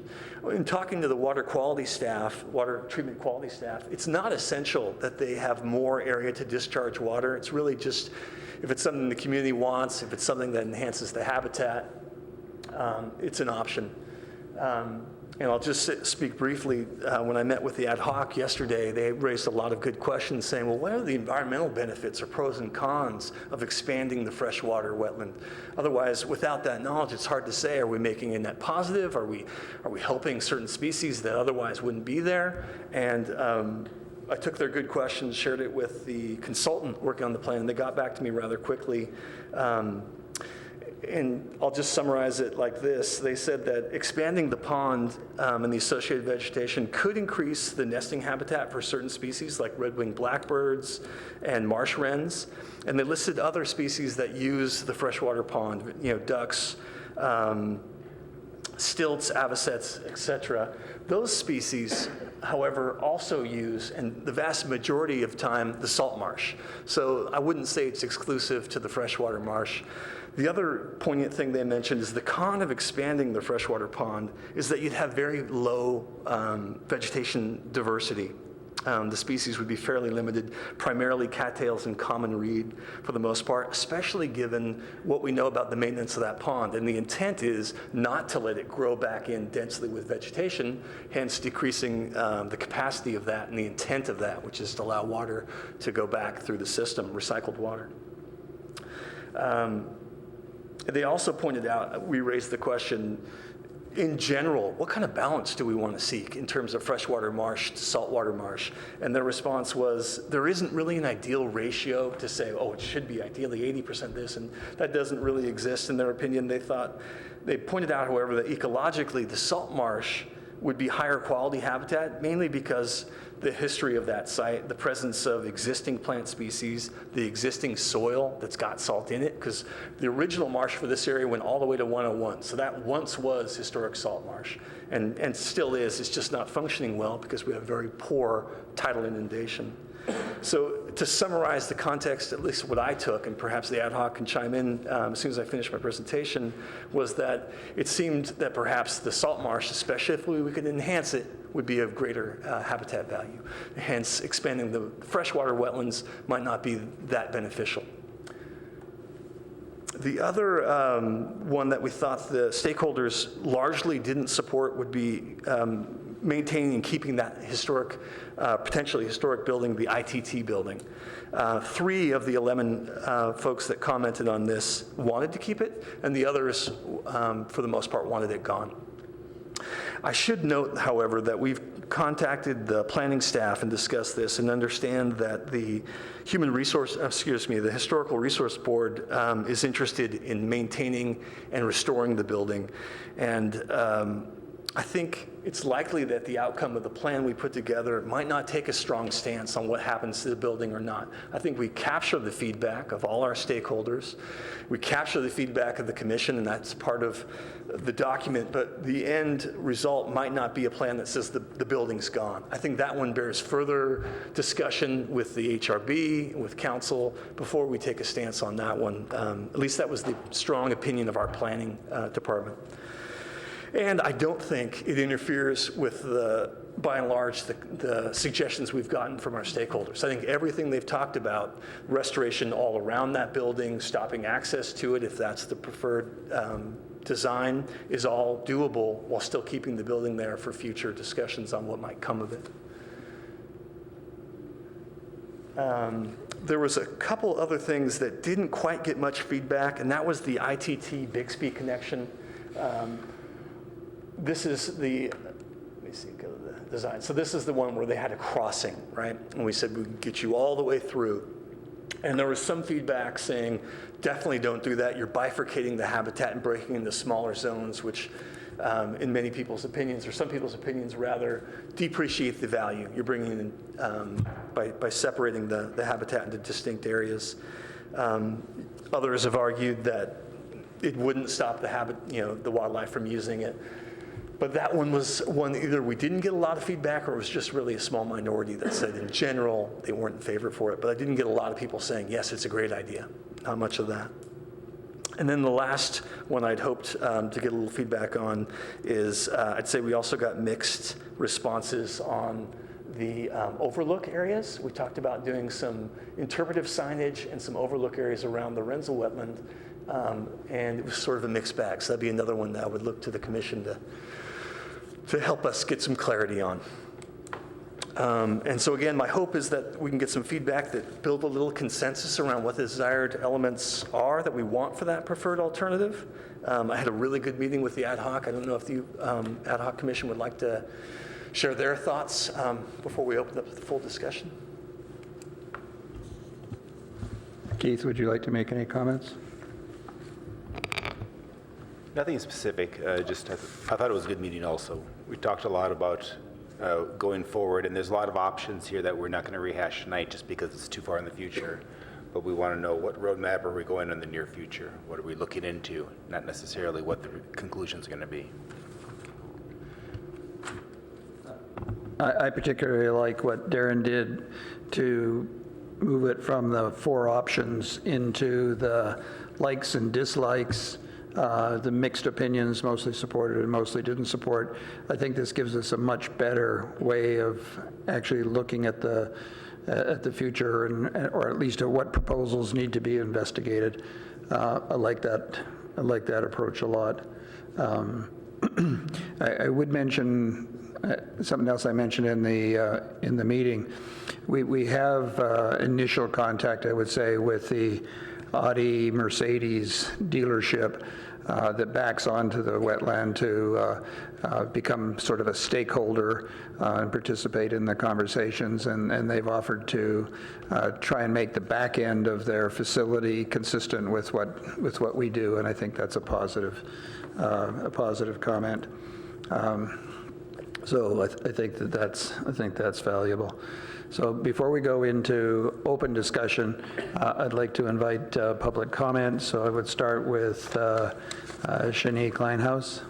In talking to the water quality staff, water treatment quality staff, it's not essential that they have more area to discharge water. It's really just if it's something the community wants, if it's something that enhances the habitat, it's an option. And I'll just speak briefly. When I met with the ad hoc yesterday, they raised a lot of good questions saying, well, what are the environmental benefits or pros and cons of expanding the freshwater wetland? Otherwise, without that knowledge, it's hard to say, are we making a net positive? Are we helping certain species that otherwise wouldn't be there? And I took their good questions, shared it with the consultant working on the plan, and they got back to me rather quickly. And I'll just summarize it like this. They said that expanding the pond and the associated vegetation could increase the nesting habitat for certain species like red-winged blackbirds and marsh wrens. And they listed other species that use the freshwater pond, ducks, stilts, avocets, et cetera. Those species, however, also use, and the vast majority of time, the salt marsh. So I wouldn't say it's exclusive to the freshwater marsh. The other poignant thing they mentioned is the con of expanding the freshwater pond is that you'd have very low vegetation diversity. The species would be fairly limited, primarily cattails and common reed for the most part, especially given what we know about the maintenance of that pond. And the intent is not to let it grow back in densely with vegetation, hence decreasing the capacity of that and the intent of that, which is to allow water to go back through the system, recycled water. They also pointed out, we raised the question, in general, what kind of balance do we want to seek in terms of freshwater marsh to saltwater marsh? And their response was, there isn't really an ideal ratio to say, oh, it should be ideally 80% this, and that doesn't really exist in their opinion. They pointed out, however, that ecologically, the salt marsh would be higher quality habitat, mainly because the history of that site, the presence of existing plant species, the existing soil that's got salt in it, because the original marsh for this area went all the way to 101. So that once was historic salt marsh and still is. It's just not functioning well because we have very poor tidal inundation. So to summarize the context, at least what I took, and perhaps the ad hoc can chime in as soon as I finish my presentation, was that it seemed that perhaps the salt marsh, especially if we could enhance it, would be of greater habitat value. Hence, expanding the freshwater wetlands might not be that beneficial. The other one that we thought the stakeholders largely didn't support would be maintaining and keeping that historic, potentially historic building, the ITT building. 3 of the 11 folks that commented on this wanted to keep it, and the others, for the most part, wanted it gone. I should note, however, that we've contacted the planning staff and discussed this and understand that the the Historical Resource Board is interested in maintaining and restoring the building. And I think it's likely that the outcome of the plan we put together might not take a strong stance on what happens to the building or not. I think we capture the feedback of all our stakeholders. We capture the feedback of the commission, and that's part of the document, but the end result might not be a plan that says the building's gone. I think that one bears further discussion with the HRB, with council, before we take a stance on that one. At least that was the strong opinion of our planning department. And I don't think it interferes with by and large, the suggestions we've gotten from our stakeholders. I think everything they've talked about, restoration all around that building, stopping access to it if that's the preferred design, is all doable while still keeping the building there for future discussions on what might come of it. There was a couple other things that didn't quite get much feedback, and that was the ITT Bixby connection. This is the, let me see, go to the design. So this is the one where they had a crossing, right? And we said we'd get you all the way through. And there was some feedback saying, definitely don't do that. You're bifurcating the habitat and breaking into smaller zones, which in many people's opinions, or some people's opinions rather, depreciate the value. You're bringing in, by separating the habitat into distinct areas. Others have argued that it wouldn't stop the wildlife from using it. But that one was one that either we didn't get a lot of feedback or it was just really a small minority that said in general they weren't in favor for it. But I didn't get a lot of people saying, yes, it's a great idea. Not much of that. And then the last one I'd hoped to get a little feedback on is I'd say we also got mixed responses on the overlook areas. We talked about doing some interpretive signage and some overlook areas around the Renzel wetland. And it was sort of a mixed bag. So that'd be another one that I would look to the commission to help us get some clarity on. And so again, my hope is that we can get some feedback that build a little consensus around what the desired elements are that we want for that preferred alternative. I had a really good meeting with the ad hoc. I don't know if the ad hoc commission would like to share their thoughts before we open up the full discussion. Keith, would you like to make any comments? Nothing specific, just I thought it was a good meeting also. We talked a lot about going forward, and there's a lot of options here that we're not going to rehash tonight just because it's too far in the future. But we want to know what roadmap are we going in the near future? What are we looking into? Not necessarily what the conclusions are going to be. I particularly like what Darren did to move it from the 4 options into the likes and dislikes, the mixed opinions, mostly supported and mostly didn't support. I think this gives us a much better way of actually looking at the future, or at least at what proposals need to be investigated. I like that approach a lot. I would mention something else I mentioned in the meeting. We have initial contact, I would say, with the Audi Mercedes dealership that backs onto the wetland to become sort of a stakeholder and participate in the conversations, and they've offered to try and make the back end of their facility consistent with what we do, and I think that's a positive comment. So I think that's valuable. So before we go into open discussion, I'd like to invite public comment. So I would start with Shani Kleinhaus.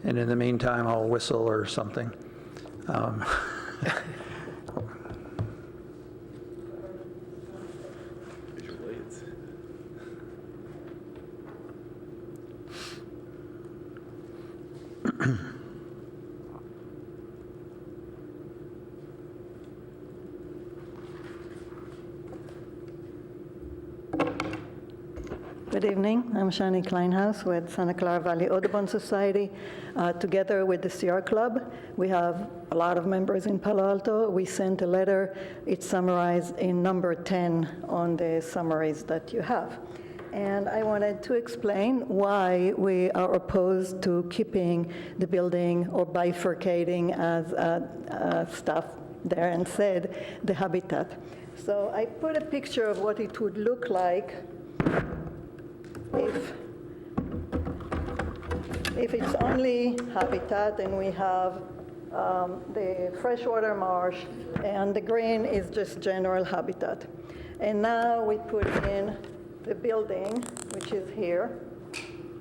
And in the meantime, I'll whistle or something. Good evening. I'm Shani Kleinhaus with Santa Clara Valley Audubon Society. Together with the Sierra Club, we have a lot of members in Palo Alto. We sent a letter. It's summarized in number 10 on the summaries that you have. And I wanted to explain why we are opposed to keeping the building or bifurcating, as staff there and said, the habitat. So I put a picture of what it would look like if it's only habitat and we have the freshwater marsh and the green is just general habitat. And now we put in the building, which is here,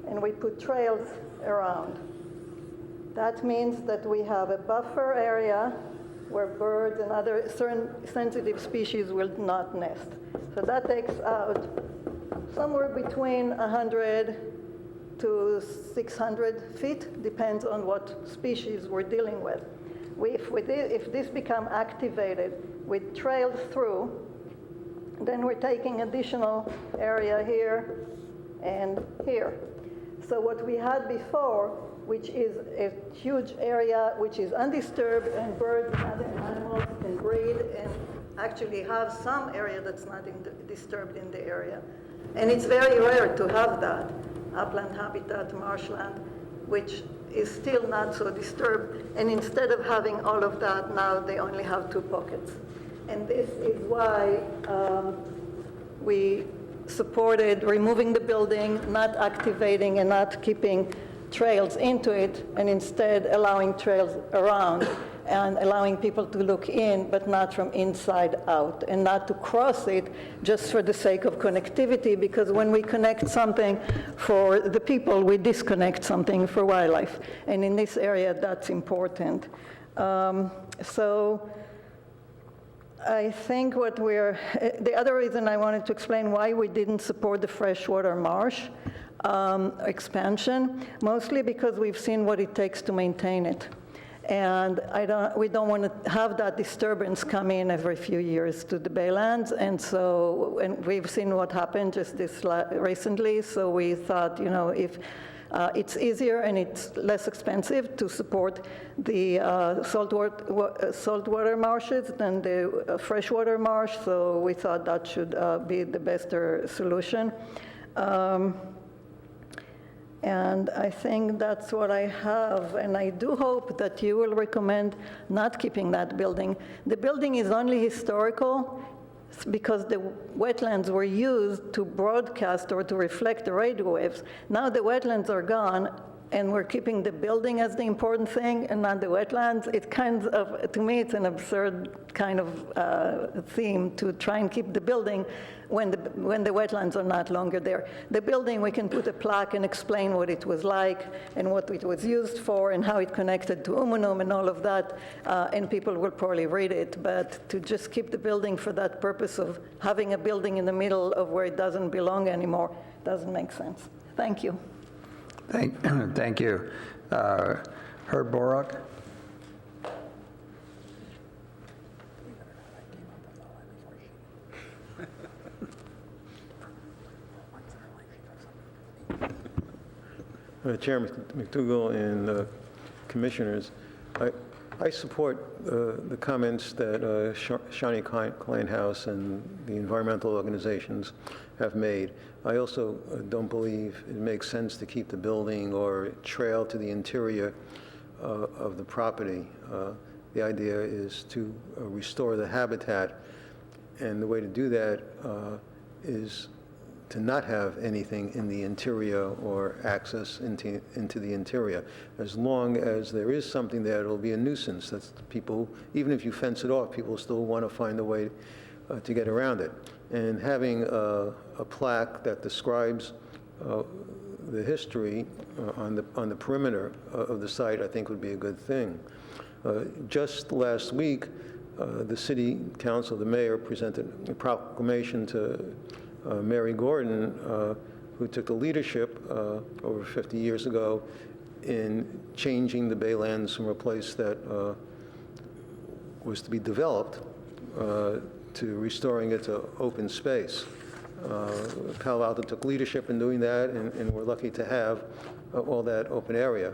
and we put trails around. That means that we have a buffer area where birds and other certain sensitive species will not nest. So that takes out somewhere between 100 to 600 feet, depends on what species we're dealing with. If this become activated with trails through, then we're taking additional area here and here. So what we had before, which is a huge area which is undisturbed and birds and other animals can breed and actually have some area that's not disturbed in the area. And it's very rare to have that, upland habitat, marshland, which is still not so disturbed. And instead of having all of that, now they only have 2 pockets. And this is why we supported removing the building, not activating and not keeping trails into it, and instead allowing trails around and allowing people to look in, but not from inside out, and not to cross it just for the sake of connectivity, because when we connect something for the people, we disconnect something for wildlife. And in this area, that's important. So I think the other reason I wanted to explain why we didn't support the freshwater marsh expansion, mostly because we've seen what it takes to maintain it. And we don't want to have that disturbance come in every few years to the baylands. And we've seen what happened just recently. So we thought, if it's easier and it's less expensive to support the saltwater marshes than the freshwater marsh. So we thought that should be the better solution. And I think that's what I have. And I do hope that you will recommend not keeping that building. The building is only historical because the wetlands were used to broadcast or to reflect the radio waves. Now the wetlands are gone, and we're keeping the building as the important thing and not the wetlands. It's kind of, to me, it's an absurd kind of theme to try and keep the building when the wetlands are not longer there. The building, we can put a plaque and explain what it was like and what it was used for and how it connected to Umunum and all of that, and people will probably read it. But to just keep the building for that purpose of having a building in the middle of where it doesn't belong anymore doesn't make sense. Thank you. Thank you. Herb Borak? Chairman McDougall and commissioners, I support the comments that Shawnee Klein House and the environmental organizations have made. I also don't believe it makes sense to keep the building or trail to the interior of the property. The idea is to restore the habitat, and the way to do that is to not have anything in the interior or access into the interior. As long as there is something there, it'll be a nuisance. That's people, even if you fence it off, people still want to find a way to get around it. And having a plaque that describes the history on the perimeter of the site, I think would be a good thing. Just last week, the city council, the mayor, presented a proclamation to Mary Gordon, who took the leadership over 50 years ago in changing the Baylands from a place that was to be developed to restoring it to open space. Palo Alto took leadership in doing that, and we're lucky to have all that open area.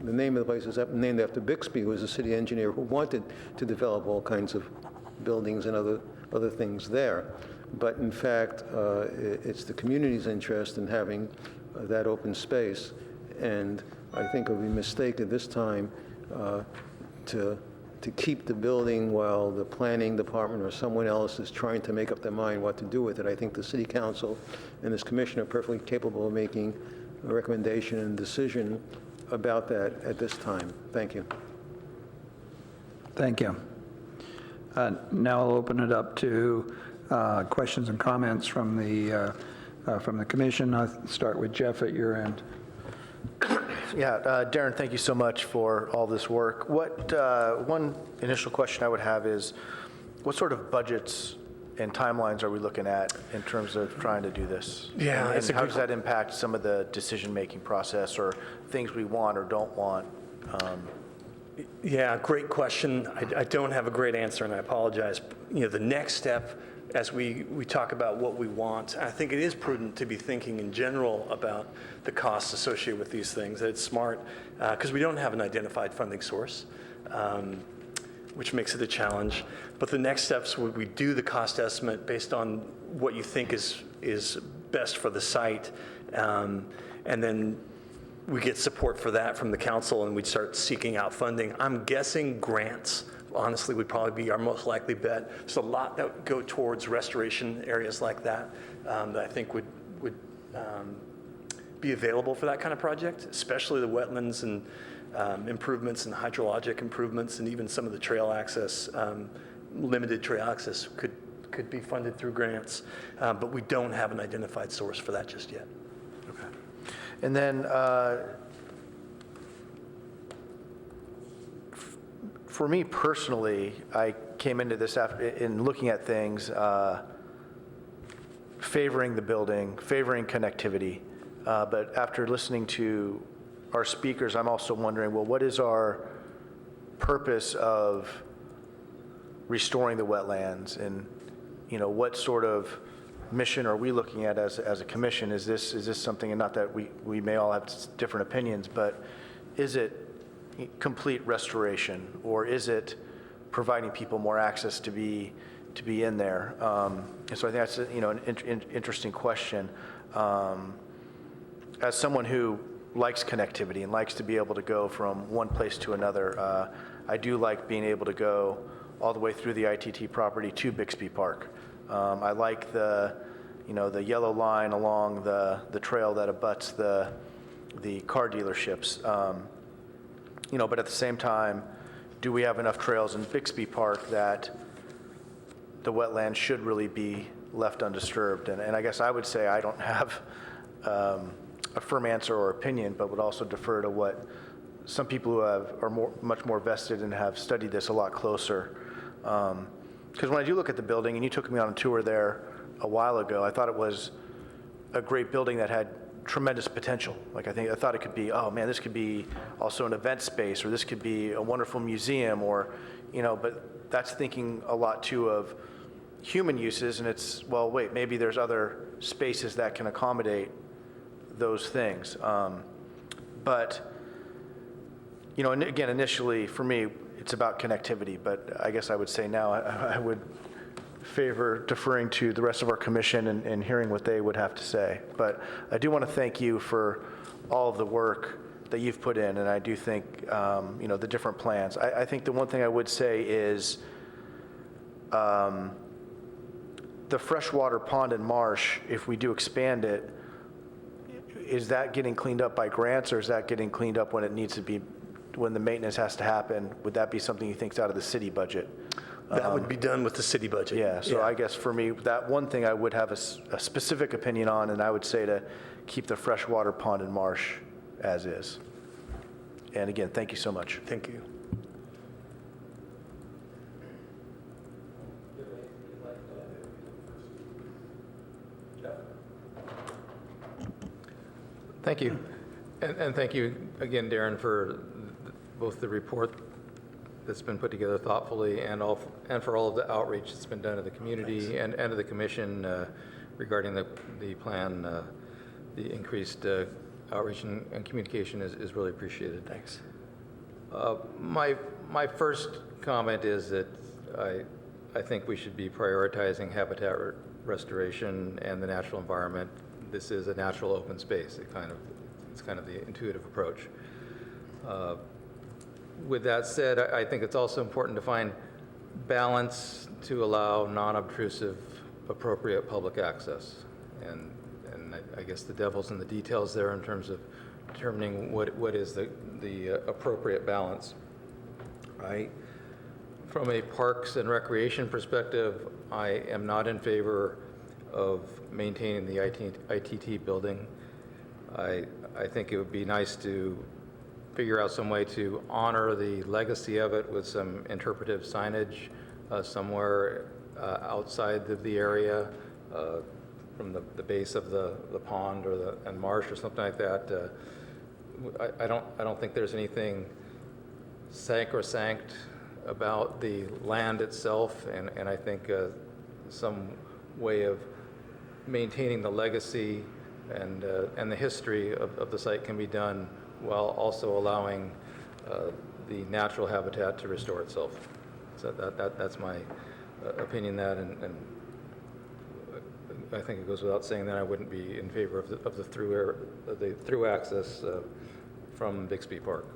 The name of the place is named after Bixby, who was a city engineer who wanted to develop all kinds of buildings and other things there. But in fact, it's the community's interest in having that open space. And I think it would be a mistake at this time to keep the building while the planning department or someone else is trying to make up their mind what to do with it. I think the city council and this commission are perfectly capable of making a recommendation and decision about that at this time. Thank you. Thank you. Now I'll open it up to questions and comments from the commission. I'll start with Jeff at your end. Yeah, Darren, thank you so much for all this work. One initial question I would have is, what sort of budgets and timelines are we looking at in terms of trying to do this? Yeah, and how does that impact some of the decision-making process or things we want or don't want? Yeah, great question. I don't have a great answer, and I apologize. You know, the next step, as we talk about what we want, I think it is prudent to be thinking in general about the costs associated with these things. It's smart because we don't have an identified funding source, which makes it a challenge. But the next steps would we do the cost estimate based on what you think is best for the site, and then we get support for that from the council, and we'd start seeking out funding. I'm guessing grants, honestly, would probably be our most likely bet. There's a lot that would go towards restoration areas like that that I think would be available for that kind of project, especially the wetlands and improvements and hydrologic improvements, and even some of the trail access, limited trail access could be funded through grants, but we don't have an identified source for that just yet. And then for me personally, I came into this in looking at things, favoring the building, favoring connectivity. But after listening to our speakers, I'm also wondering, well, what is our purpose of restoring the wetlands? And, you know, what sort of mission are we looking at as a commission? Is this something, and not that we may all have different opinions, but is it complete restoration, or is it providing people more access to be in there? And so I think that's an interesting question. As someone who likes connectivity and likes to be able to go from one place to another, I do like being able to go all the way through the ITT property to Bixby Park. I like the yellow line along the trail that abuts the the car dealerships. But at the same time, do we have enough trails in Bixby Park that the wetlands should really be left undisturbed? And I guess I would say I don't have a firm answer or opinion, but would also defer to what some people who are much more vested and have studied this a lot closer. Because when I do look at the building, and you took me on a tour there a while ago, I thought it was a great building that had tremendous potential. Like I thought it could be, oh man, this could be also an event space, or this could be a wonderful museum, or, but that's thinking a lot too of human uses, and it's, well, wait, maybe there's other spaces that can accommodate those things. But, and again, initially for me, it's about connectivity, but I guess I would say now I would favor deferring to the rest of our commission and hearing what they would have to say. But I do want to thank you for all of the work that you've put in, and I do think, the different plans. I think the one thing I would say is the freshwater pond and marsh, if we do expand it, is that getting cleaned up by grants, or is that getting cleaned up when it needs to be, when the maintenance has to happen? Would that be something you think's out of the city budget? That would be done with the city budget. Yeah, so I guess for me, that one thing I would have a specific opinion on, and I would say to keep the freshwater pond and marsh as is. And again, thank you so much. Thank you. Thank you. And thank you again, Darren, for both the report that's been put together thoughtfully and for all of the outreach that's been done to the community and to the commission regarding the plan. The increased outreach and communication is really appreciated. Thanks. My first comment is that I think we should be prioritizing habitat restoration and the natural environment. This is a natural open space. It's kind of the intuitive approach. With that said, I think it's also important to find balance to allow non-obtrusive, appropriate public access. And I guess the devil's in the details there in terms of determining what is the appropriate balance. From a parks and recreation perspective, I am not in favor of maintaining the ITT building. I think it would be nice to figure out some way to honor the legacy of it with some interpretive signage somewhere outside of the area, from the base of the pond or and marsh or something like that. I don't think there's anything sacrosanct about the land itself, and I think some way of maintaining the legacy and the history of the site can be done while also allowing the natural habitat to restore itself. So that's my opinion. And I think it goes without saying that I wouldn't be in favor of the through access from Bixby Park.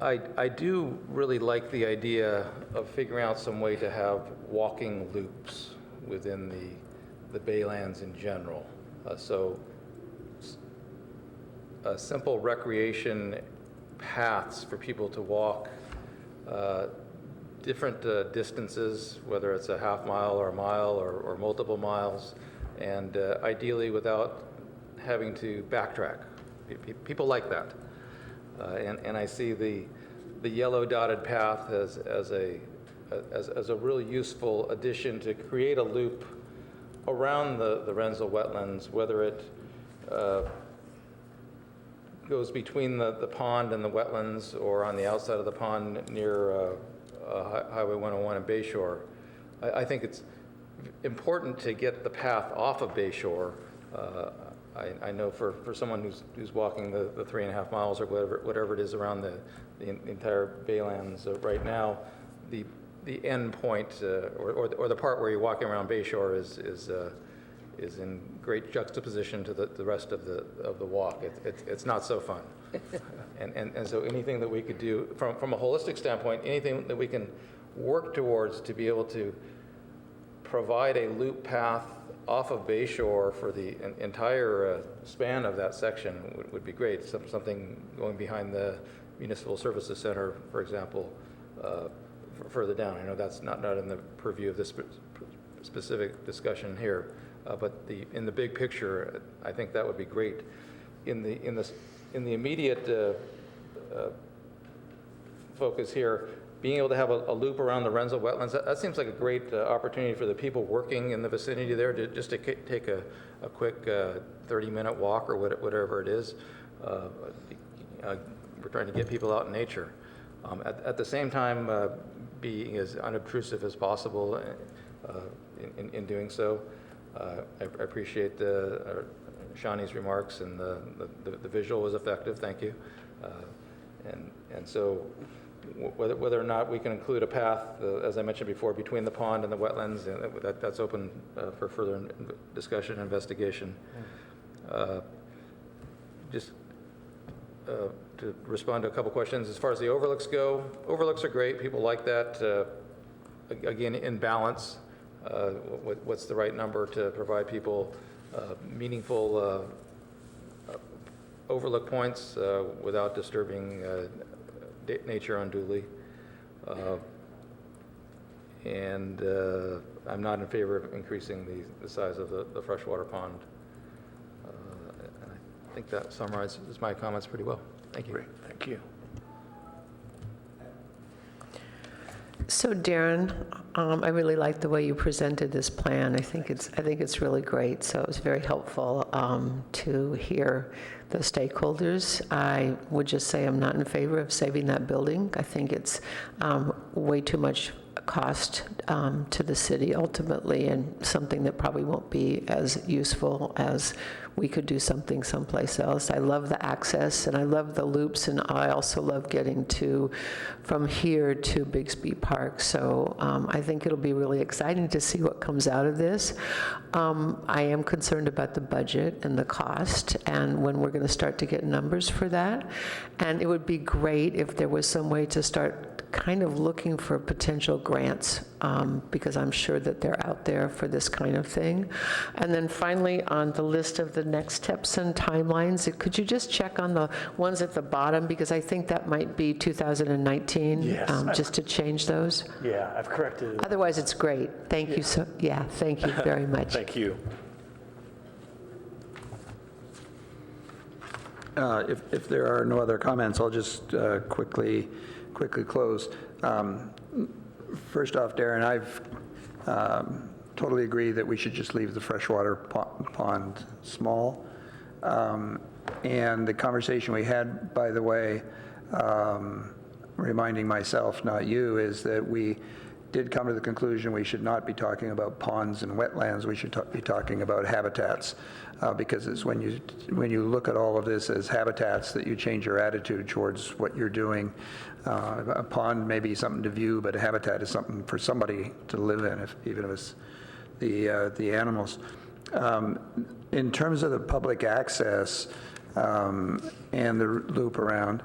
I do really like the idea of figuring out some way to have walking loops within the Baylands in general. So simple recreation paths for people to walk different distances, whether it's a half mile or a mile or multiple miles, and ideally without having to backtrack. People like that. And I see the yellow dotted path as a really useful addition to create a loop around the Rensel wetlands, whether it goes between the pond and the wetlands or on the outside of the pond near Highway 101 and Bayshore. I think it's important to get the path off of Bayshore. I know for someone who's walking the 3.5 miles or whatever it is around the entire Baylands right now, the end point or the part where you're walking around Bayshore is in great juxtaposition to the rest of the walk. It's not so fun. And so anything that we could do from a holistic standpoint, anything that we can work towards to be able to provide a loop path off of Bay Shore for the entire span of that section would be great. Something going behind the Municipal Services Center, for example, further down. I know that's not in the purview of this specific discussion here, but in the big picture, I think that would be great. In the immediate focus here, being able to have a loop around the Renzo wetlands, that seems like a great opportunity for the people working in the vicinity there to just to take a quick 30-minute walk or whatever it is. We're trying to get people out in nature. At the same time, being as unobtrusive as possible in doing so. I appreciate Shawnee's remarks, and the visual was effective. Thank you. And so whether or not we can include a path, as I mentioned before, between the pond and the wetlands, that's open for further discussion and investigation. Just to respond to a couple questions, as far as the overlooks go, overlooks are great. People like that. Again, in balance, what's the right number to provide people meaningful overlook points without disturbing nature unduly. And I'm not in favor of increasing the size of the freshwater pond. And I think that summarizes my comments pretty well. Thank you. Great, thank you. So Darren, I really like the way you presented this plan. I think it's really great. So it was very helpful to hear the stakeholders. I would just say I'm not in favor of saving that building. I think it's way too much cost to the city ultimately, and something that probably won't be as useful as we could do something someplace else. I love the access, and I love the loops, and I also love getting from here to Bixby Park. So I think it'll be really exciting to see what comes out of this. I am concerned about the budget and the cost, and when we're going to start to get numbers for that. And it would be great if there was some way to start kind of looking for potential grants, because I'm sure that they're out there for this kind of thing. And then finally, on the list of the next steps and timelines, could you just check on the ones at the bottom, because I think that might be 2019, Yes. just to change those. Yeah, I've corrected it. Otherwise, it's great. Thank you. Thank you very much. Thank you. If there are no other comments, I'll just quickly close. First off, Darren, I've totally agree that we should just leave the freshwater pond small. And the conversation we had, by the way, reminding myself, not you, is that we did come to the conclusion we should not be talking about ponds and wetlands. We should be talking about habitats, because it's when you look at all of this as habitats that you change your attitude towards what you're doing. A pond may be something to view, but a habitat is something for somebody to live in, even if it's the animals. In terms of the public access and the loop around,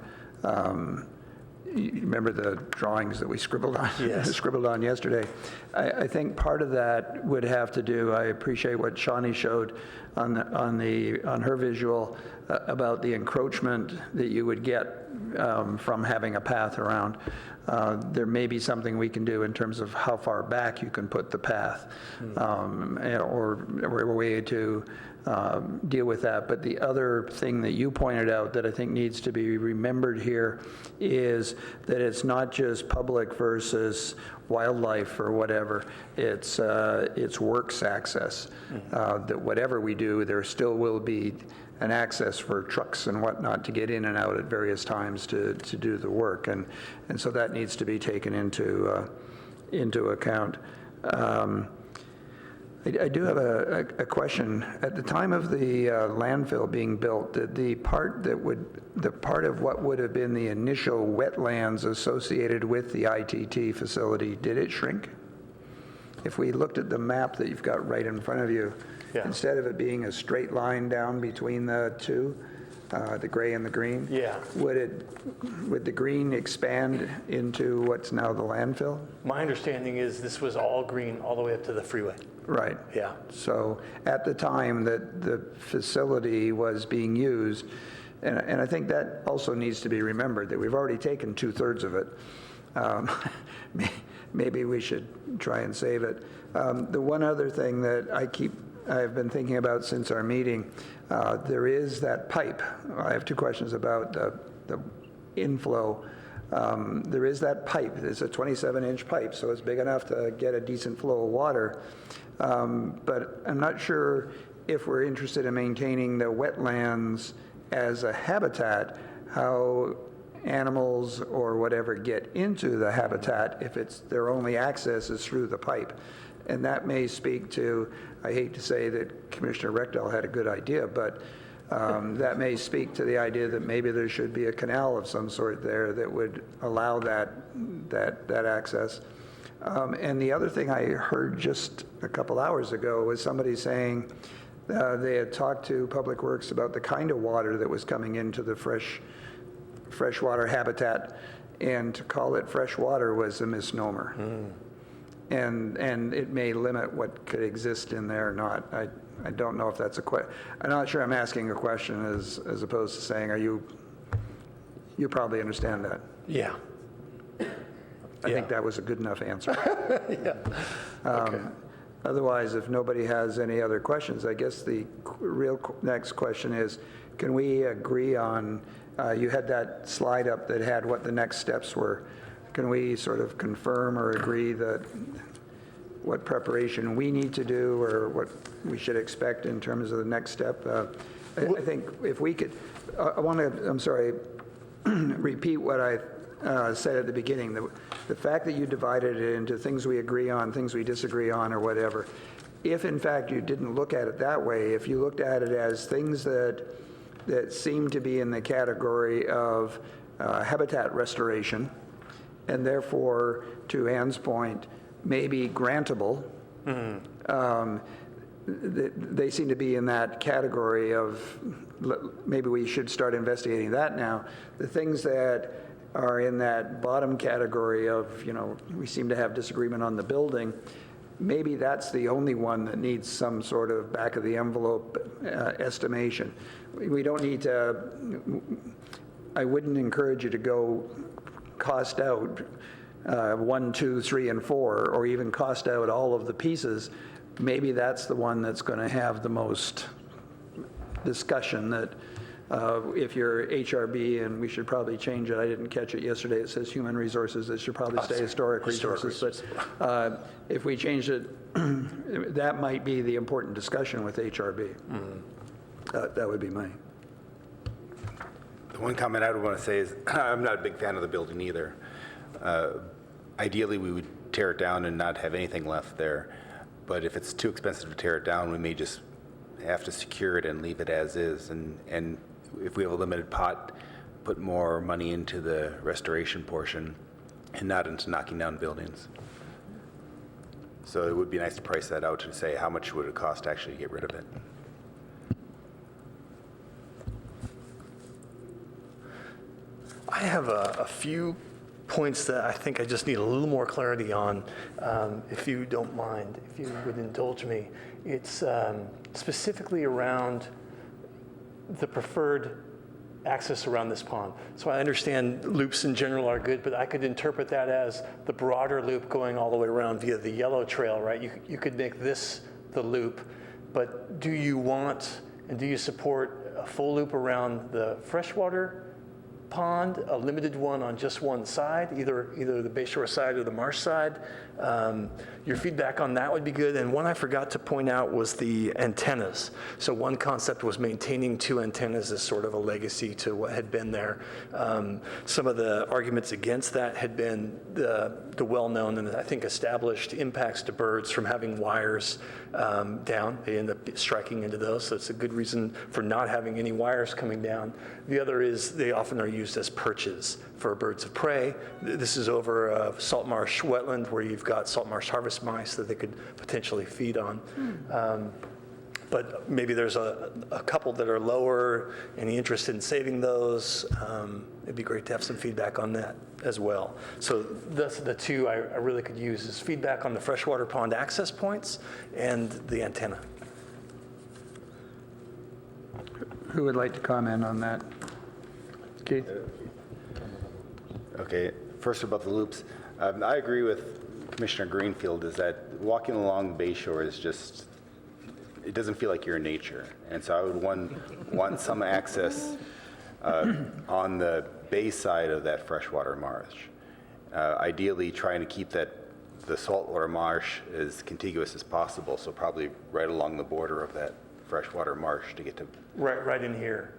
you remember the drawings that we scribbled on? Yes. Scribbled on yesterday. I think part of that would have to do. I appreciate what Shawnee showed on her visual about the encroachment that you would get from having a path around. There may be something we can do in terms of how far back you can put the path, or a way to deal with that. But the other thing that you pointed out that I think needs to be remembered here is that it's not just public versus wildlife or whatever. It's works access. That whatever we do, there still will be an access for trucks and whatnot to get in and out at various times to do the work, and so that needs to be taken into account. I do have a question. At the time of the landfill being built, did the part of what would have been the initial wetlands associated with the ITT facility, did it shrink? If we looked at the map that you've got right in front of you, instead of it being a straight line down between the two, the gray and the green. Yeah. Would the green expand into what's now the landfill? My understanding is this was all green all the way up to the freeway. Right. Yeah. So at the time that the facility was being used, and I think that also needs to be remembered, that we've already taken 2/3 of it. Maybe we should try and save it. The one other thing that I've been thinking about since our meeting, there is that pipe. I have 2 questions about the inflow. There is that pipe. It's a 27-inch pipe, so it's big enough to get a decent flow of water. But I'm not sure if we're interested in maintaining the wetlands as a habitat, how animals or whatever get into the habitat if their only access is through the pipe. And that may speak to, I hate to say that Commissioner Rechdel had a good idea, but that may speak to the idea that maybe there should be a canal of some sort there that would allow that access. And the other thing I heard just a couple hours ago was somebody saying they had talked to Public Works about the kind of water that was coming into the freshwater habitat, and to call it fresh water was a misnomer. And it may limit what could exist in there or not. I don't know if that's a question. I'm not sure I'm asking a question as opposed to saying, you probably understand that. Yeah. I think that was a good enough answer. Yeah. Okay. Otherwise, if nobody has any other questions, I guess the real next question is, can we agree on, you had that slide up that had what the next steps were. Can we sort of confirm or agree that what preparation we need to do or what we should expect in terms of the next step? I think if we could, I want to, repeat what I said at the beginning. The fact that you divided it into things we agree on, things we disagree on, or whatever, if in fact you didn't look at it that way, if you looked at it as things that seem to be in the category of habitat restoration, and therefore, to Ann's point, maybe grantable, they seem to be in that category of, maybe we should start investigating that now. The things that are in that bottom category of, we seem to have disagreement on the building, maybe that's the only one that needs some sort of back of the envelope estimation. We don't need to, I wouldn't encourage you to go cost out 1, 2, 3, and 4, or even cost out all of the pieces. Maybe that's the one that's going to have the most discussion. That if you're HRB, and we should probably change it, I didn't catch it yesterday, it says human resources, it should probably stay historic resources. But if we change it, that might be the important discussion with HRB. That would be mine. The one comment I would want to say is I'm not a big fan of the building either. Ideally, we would tear it down and not have anything left there. But if it's too expensive to tear it down, we may just have to secure it and leave it as is. And if we have a limited pot, put more money into the restoration portion and not into knocking down buildings. So it would be nice to price that out to say how much would it cost to actually get rid of it. I have a few points that I think I just need a little more clarity on, if you don't mind, if you would indulge me. It's specifically around the preferred access around this pond. So I understand loops in general are good, but I could interpret that as the broader loop going all the way around via the yellow trail, right? You could make this the loop, but do you want and do you support a full loop around the freshwater pond, a limited one on just one side, either the Bayshore side or the marsh side? Your feedback on that would be good. And one I forgot to point out was the antennas. So one concept was maintaining 2 antennas as sort of a legacy to what had been there. Some of the arguments against that had been the well-known and I think established impacts to birds from having wires down. They end up striking into those, so it's a good reason for not having any wires coming down. The other is they often are used as perches for birds of prey. This is over a salt marsh wetland where you've got salt marsh harvest mice that they could potentially feed on. but maybe there's a couple that are lower. Any interest in saving those? It'd be great to have some feedback on that as well. So that's the two I really could use is feedback on the freshwater pond access points and the antenna. Who would like to comment on that? Keith? Okay, first about the loops. I agree with Commissioner Greenfield is that walking along the bay shore is just, it doesn't feel like you're in nature. And so I would want some access on the bay side of that freshwater marsh. Ideally trying to keep the saltwater marsh as contiguous as possible, so probably right along the border of that freshwater marsh to get to... Right in here.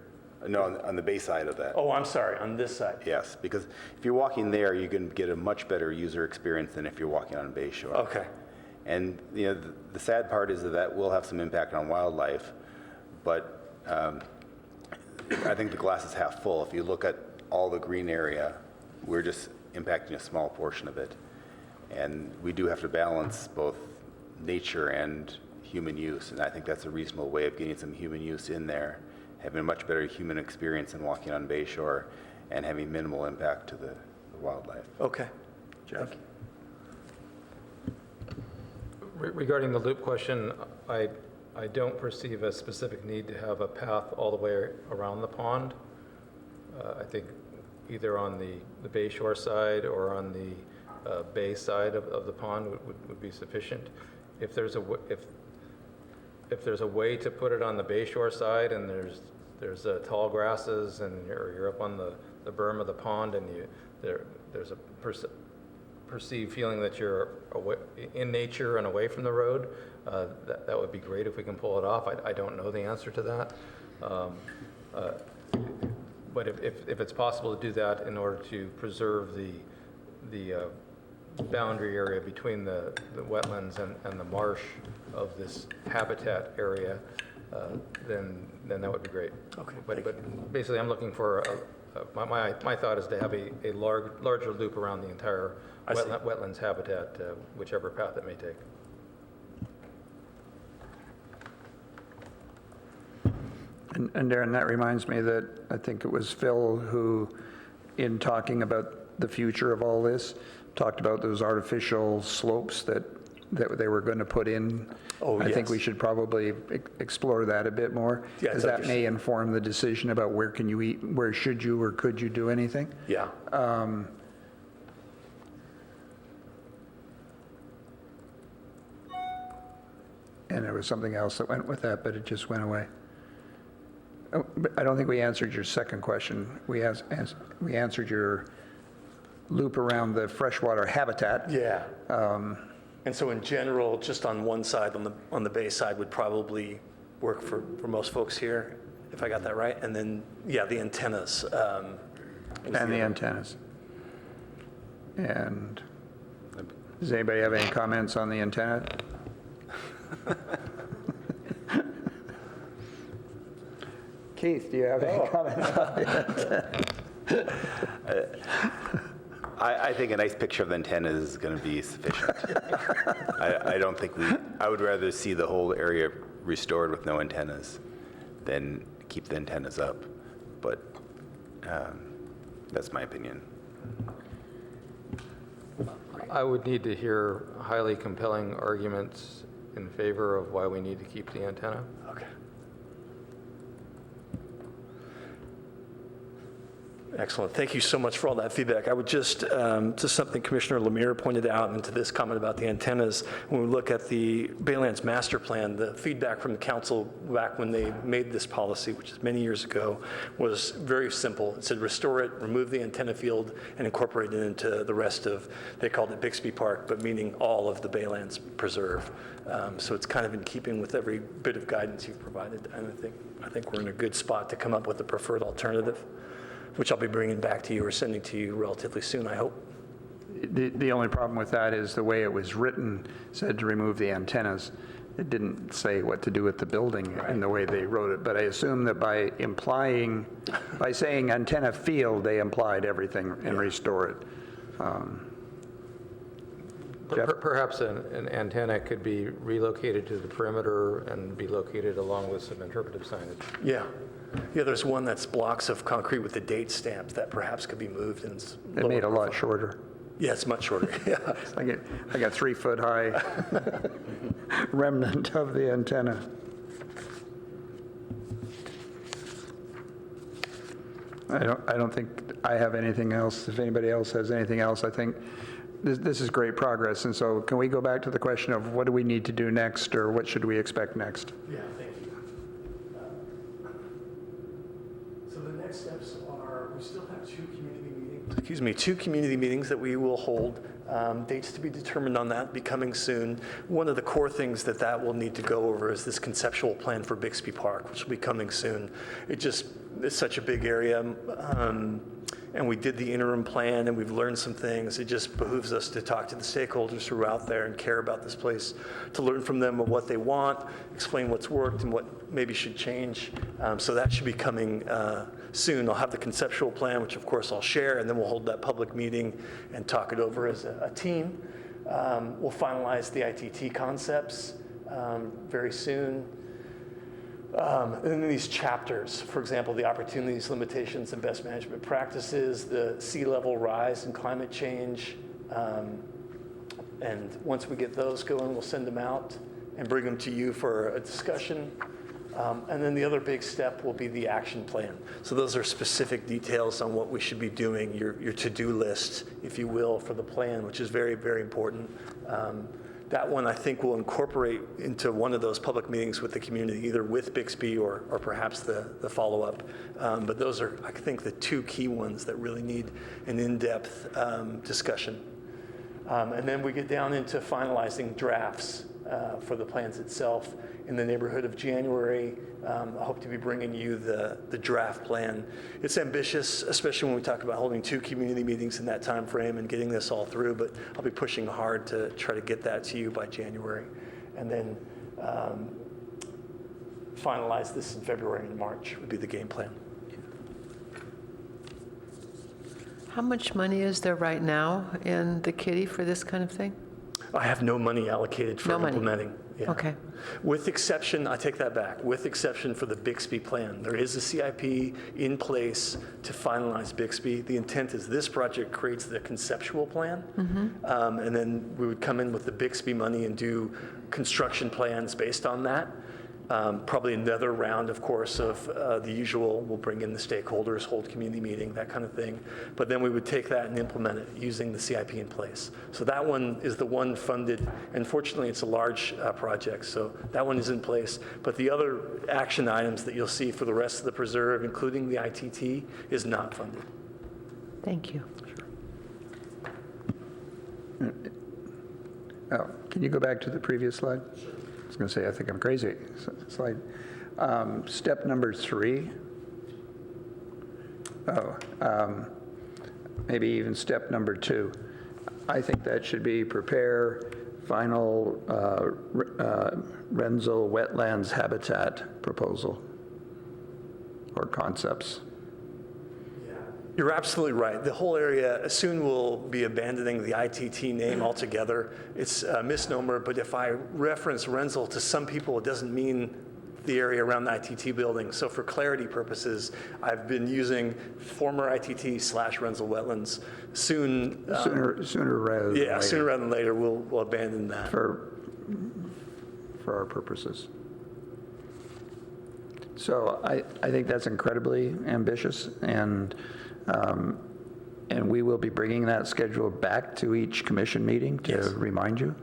No, on the bay side of that. Oh, I'm sorry, on this side. Yes, because if you're walking there, you can get a much better user experience than if you're walking on bay shore. Okay. And the sad part is that will have some impact on wildlife, but I think the glass is half full. If you look at all the green area, we're just impacting a small portion of it. And we do have to balance both nature and human use, and I think that's a reasonable way of getting some human use in there, having a much better human experience than walking on bay shore and having minimal impact to the wildlife. Okay. Jeff? Regarding the loop question, I don't perceive a specific need to have a path all the way around the pond. I think either on the bay shore side or on the bay side of the pond would be sufficient. If there's a way to put it on the bay shore side and there's tall grasses and you're up on the berm of the pond and there's a perceived feeling that you're away, in nature and away from the road, that would be great if we can pull it off. I don't know the answer to that. But if it's possible to do that in order to preserve the boundary area between the wetlands and the marsh of this habitat area, then that would be great. Okay. But basically, I'm looking for my thought is to have a larger loop around the entire wetlands habitat, whichever path it may take. And Darren, that reminds me that I think it was Phil who, in talking about the future of all this, talked about those artificial slopes that they were going to put in. Oh, I think yes. we should probably explore that a bit more, Yeah, because that may inform the decision about where can you eat, where should you or could you do anything. Yeah. And there was something else that went with that, but it just went away. Oh, but I don't think we answered your second question. We answered your loop around the freshwater habitat. Yeah. And so in general, just on one side, on the bay side would probably work for most folks here, if I got that right. And then, yeah, the antennas. And the antennas. And does anybody have any comments on the antenna? Keith, do you have any comments on the antenna? I think a nice picture of the antenna is going to be sufficient. I don't think I would rather see the whole area restored with no antennas than keep the antennas up. But that's my opinion. I would need to hear highly compelling arguments in favor of why we need to keep the antenna. Okay. Excellent. Thank you so much for all that feedback. I would just, to something Commissioner Lemire pointed out and to this comment about the antennas, when we look at the Baylands Master Plan, the feedback from the council back when they made this policy, which is many years ago, was very simple. It said restore it, remove the antenna field, and incorporate it into the rest of, they called it Bixby Park, but meaning all of the Baylands Preserve. So it's kind of in keeping with every bit of guidance you've provided. And I think we're in a good spot to come up with the preferred alternative, which I'll be bringing back to you or sending to you relatively soon, I hope. The only problem with that is the way it was written said to remove the antennas. It didn't say what to do with the building in the way they wrote it. But I assume that by saying antenna field, they implied everything and restore it. Perhaps an antenna could be relocated to the perimeter and be located along with some interpretive signage. Yeah. Yeah, there's one that's blocks of concrete with the date stamped that perhaps could be moved and it's They made a lot shorter. Yeah, it's much shorter. Yeah. Like a 3-foot-high remnant of the antenna. I don't think I have anything else. If anybody else has anything else, I think this is great progress. And so can we go back to the question of what do we need to do next, or what should we expect next? Yeah, thank you. So the next steps are, we still have two community meetings that we will hold. Dates to be determined on that, be coming soon. One of the core things that will need to go over is this conceptual plan for Bixby Park, which will be coming soon. It's such a big area, and we did the interim plan, and we've learned some things. It just behooves us to talk to the stakeholders who are out there and care about this place, to learn from them of what they want, explain what's worked and what maybe should change. So that should be coming soon. I'll have the conceptual plan, which of course I'll share, and then we'll hold that public meeting and talk it over as a team. We'll finalize the ITT concepts very soon. And then these chapters, for example, the opportunities, limitations, and best management practices, the sea level rise and climate change. And once we get those going, we'll send them out and bring them to you for a discussion. And then the other big step will be the action plan. So those are specific details on what we should be doing, your to-do list, if you will, for the plan, which is very, very important. That one, I think, will incorporate into one of those public meetings with the community, either with Bixby or perhaps the follow-up. But those are, I think, the two key ones that really need an in-depth discussion. And then we get down into finalizing drafts for the plans itself. In the neighborhood of January, I hope to be bringing you the draft plan. It's ambitious, especially when we talk about holding two community meetings in that time frame and getting this all through, but I'll be pushing hard to try to get that to you by January. And then finalize this in February and March would be the game plan. How much money is there right now in the kitty for this kind of thing? I have no money allocated for implementing. Yeah. Okay. With exception, I take that back, with exception for the Bixby plan. There is a CIP in place to finalize Bixby. The intent is this project creates the conceptual plan, and then we would come in with the Bixby money and do construction plans based on that. Probably another round, of course, of the usual, we'll bring in the stakeholders, hold community meeting, that kind of thing. But then we would take that and implement it using the CIP in place. So that one is the one funded, and fortunately it's a large project, so that one is in place. But the other action items that you'll see for the rest of the preserve, including the ITT, is not funded. Thank you. Oh, can you go back to the previous slide? I was going to say, I think I'm crazy. Slide. Step number 3. Maybe even step number 2. I think that should be prepare final Renzo wetlands habitat proposal or concepts. You're absolutely right. The whole area soon will be abandoning the ITT name altogether. It's a misnomer, but if I reference Renzel to some people, it doesn't mean the area around the ITT building. So for clarity purposes, I've been using former ITT/Renzel wetlands. Soon, sooner rather than later. Sooner rather than later, we'll abandon that. For our purposes. So I think that's incredibly ambitious, and we will be bringing that schedule back to each commission meeting to remind you.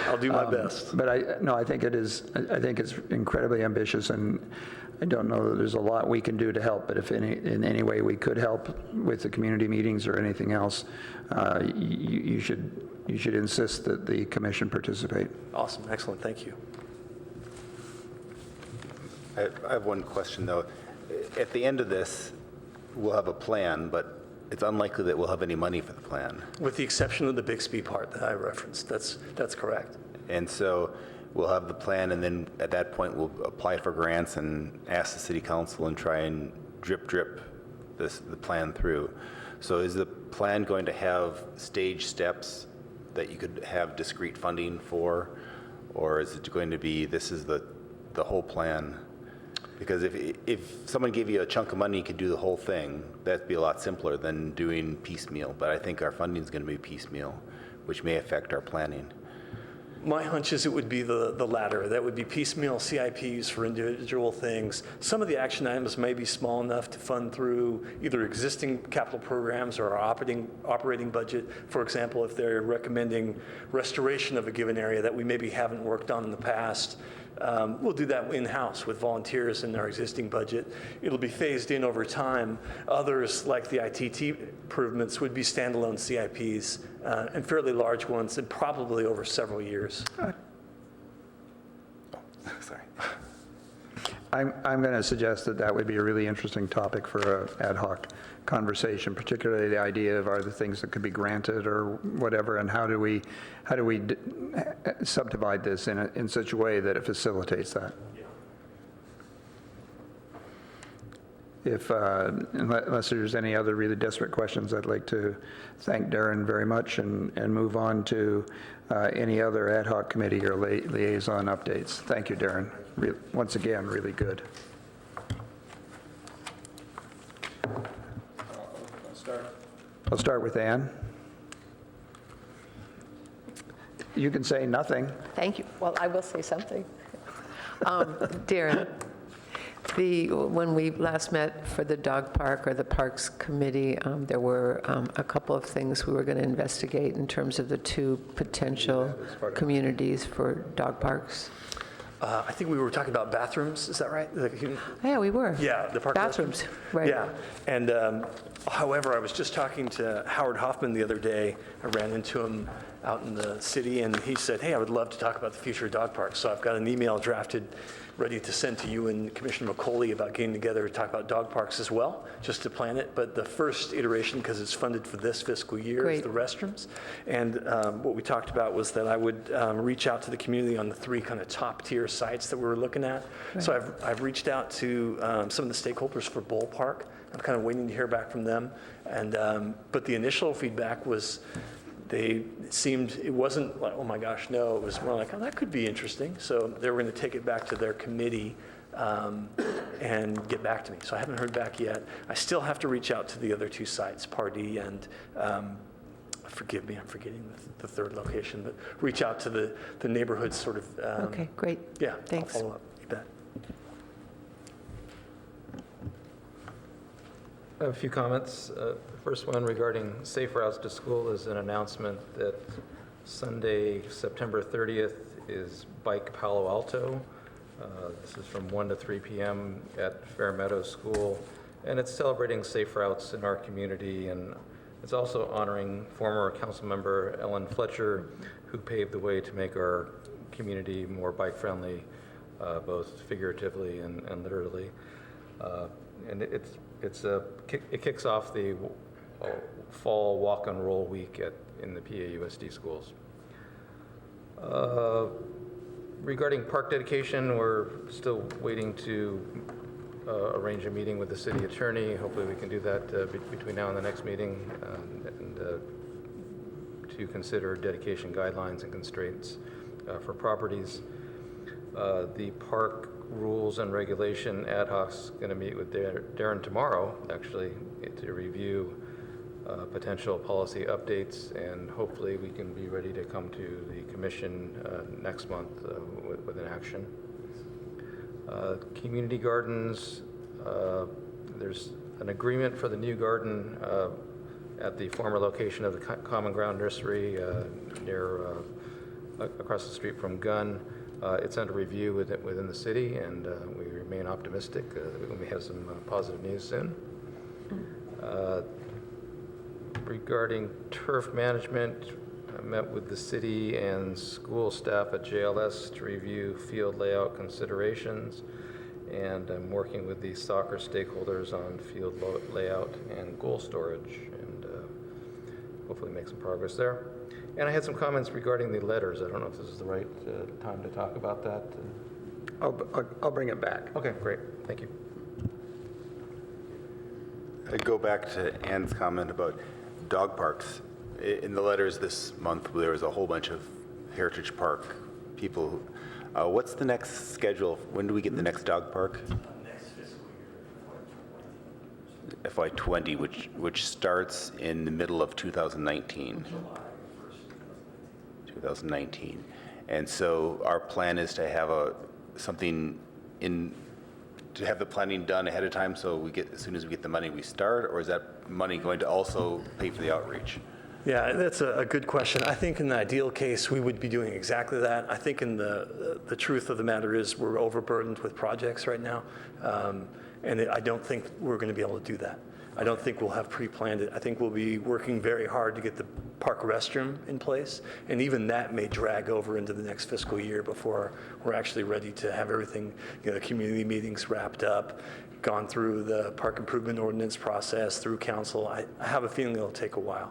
I'll do my best. But I think it is. I think it's incredibly ambitious, and I don't know that there's a lot we can do to help. But if in any way we could help with the community meetings or anything else, you should insist that the commission participate. Awesome, excellent, thank you. I have one question, though. At the end of this, we'll have a plan, but it's unlikely that we'll have any money for the plan. With the exception of the Bixby part that I referenced, that's correct. And so we'll have the plan, and then at that point, we'll apply for grants and ask the city council and try and drip the plan through. So is the plan going to have stage steps that you could have discrete funding for? Or is it going to be, this is the whole plan? Because if someone gave you a chunk of money, you could do the whole thing, that'd be a lot simpler than doing piecemeal. But I think our funding is going to be piecemeal, which may affect our planning. My hunch is it would be the latter. That would be piecemeal CIPs for individual things. Some of the action items may be small enough to fund through either existing capital programs or our operating budget. For example, if they're recommending restoration of a given area that we maybe haven't worked on in the past, we'll do that in-house with volunteers in our existing budget. It'll be phased in over time. Others, like the ITT improvements, would be standalone CIPs and fairly large ones, and probably over several years. Sorry. I'm going to suggest that would be a really interesting topic for an ad hoc conversation, particularly the idea of are there things that could be granted or whatever, and how do we subdivide this in such a way that it facilitates that. Unless there's any other really desperate questions, I'd like to thank Darren very much and move on to any other ad hoc committee or liaison updates. Thank you, Darren. Once again, really good. I'll start with Ann. You can say nothing. Thank you. Well, I will say something. Darren, when we last met for the dog park or the Parks Committee, there were a couple of things we were going to investigate in terms of the two potential communities for dog parks. I think we were talking about bathrooms, is that right? Yeah, we were. Yeah, the park bathrooms, right. Yeah, and however, I was just talking to Howard Hoffman the other day. I ran into him out in the city, and he said, hey, I would love to talk about the future of dog parks. So I've got an email drafted, ready to send to you and Commissioner McCauley about getting together to talk about dog parks as well, just to plan it. But the first iteration, because it's funded for this fiscal year, is the restrooms. And what we talked about was that I would reach out to the community on the three kind of top tier sites that we were looking at. Right. So I've reached out to some of the stakeholders for Bull Park. I'm kind of waiting to hear back from them. And but the initial feedback was, it wasn't like, oh my gosh, no. It was more like, oh, that could be interesting. So they were going to take it back to their committee and get back to me. So I haven't heard back yet. I still have to reach out to the other two sites, Pardee and, forgive me, I'm forgetting the third location, but reach out to the neighborhood sort of. Okay, great. Yeah, thanks. I'll follow up. You bet. I have a few comments. The first one regarding safe routes to school is an announcement that Sunday, September 30th is Bike Palo Alto. This is from 1 to 3 p.m. at Fair Meadows School, and it's celebrating safe routes in our community, and it's also honoring former council member Ellen Fletcher, who paved the way to make our community more bike-friendly, both figuratively and literally. And it kicks off the fall walk and roll week in the PAUSD schools. Regarding park dedication, we're still waiting to arrange a meeting with the city attorney. Hopefully we can do that between now and the next meeting, and to consider dedication guidelines and constraints for properties. The park rules and regulation ad hoc's going to meet with Darren tomorrow, actually, to review potential policy updates, and hopefully we can be ready to come to the commission next month with an action. Community gardens, there's an agreement for the new garden at the former location of the Common Ground Nursery across the street from Gunn. It's under review within the city, and we remain optimistic that we may have some positive news soon. Regarding turf management, I met with the city and school staff at JLS to review field layout considerations, and I'm working with the soccer stakeholders on field layout and goal storage, and hopefully make some progress there. And I had some comments regarding the letters. I don't know if this is the right time to talk about that. I'll bring it back. Okay, great. Thank you. I go back to Ann's comment about dog parks, in the letters this month, there was a whole bunch of Heritage Park people. What's the next schedule? When do we get the next dog park? Next fiscal year, FY20, which starts in the middle of 2019. 2019. And so our plan is to have to have the planning done ahead of time, so as soon as we get the money, we start, or is that money going to also pay for the outreach? Yeah, that's a good question. I think in the ideal case, we would be doing exactly that. I think in the truth of the matter is we're overburdened with projects right now, and I don't think we're going to be able to do that. I don't think we'll have pre-planned it. I think we'll be working very hard to get the park restroom in place, and even that may drag over into the next fiscal year before we're actually ready to have everything, the community meetings wrapped up, gone through the park improvement ordinance process, through council. I have a feeling it'll take a while.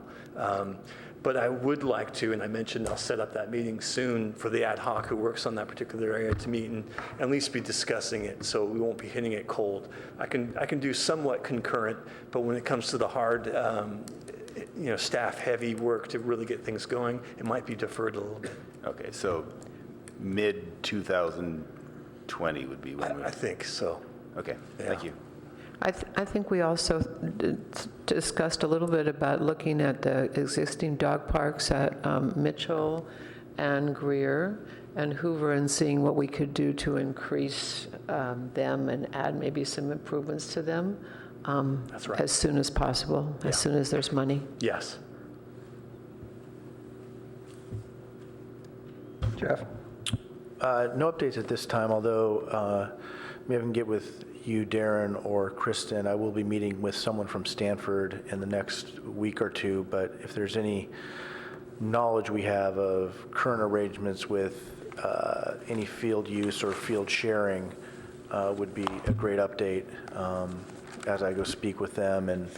But I would like to, and I mentioned I'll set up that meeting soon for the ad hoc who works on that particular area to meet and at least be discussing it, so we won't be hitting it cold. I can do somewhat concurrent, but when it comes to the hard, staff-heavy work to really get things going, it might be deferred a little bit. Okay, so mid-2020 would be when I think so. Okay, Yeah. Thank you. I think we also discussed a little bit about looking at the existing dog parks at Mitchell and Greer and Hoover and seeing what we could do to increase them and add maybe some improvements to them That's right. as soon as possible, as soon as there's money. Yes. Jeff? No updates at this time, although maybe I can get with you, Darren, or Kristen. I will be meeting with someone from Stanford in the next week or two, but if there's any knowledge we have of current arrangements with any field use or field sharing would be a great update as I go speak with them and,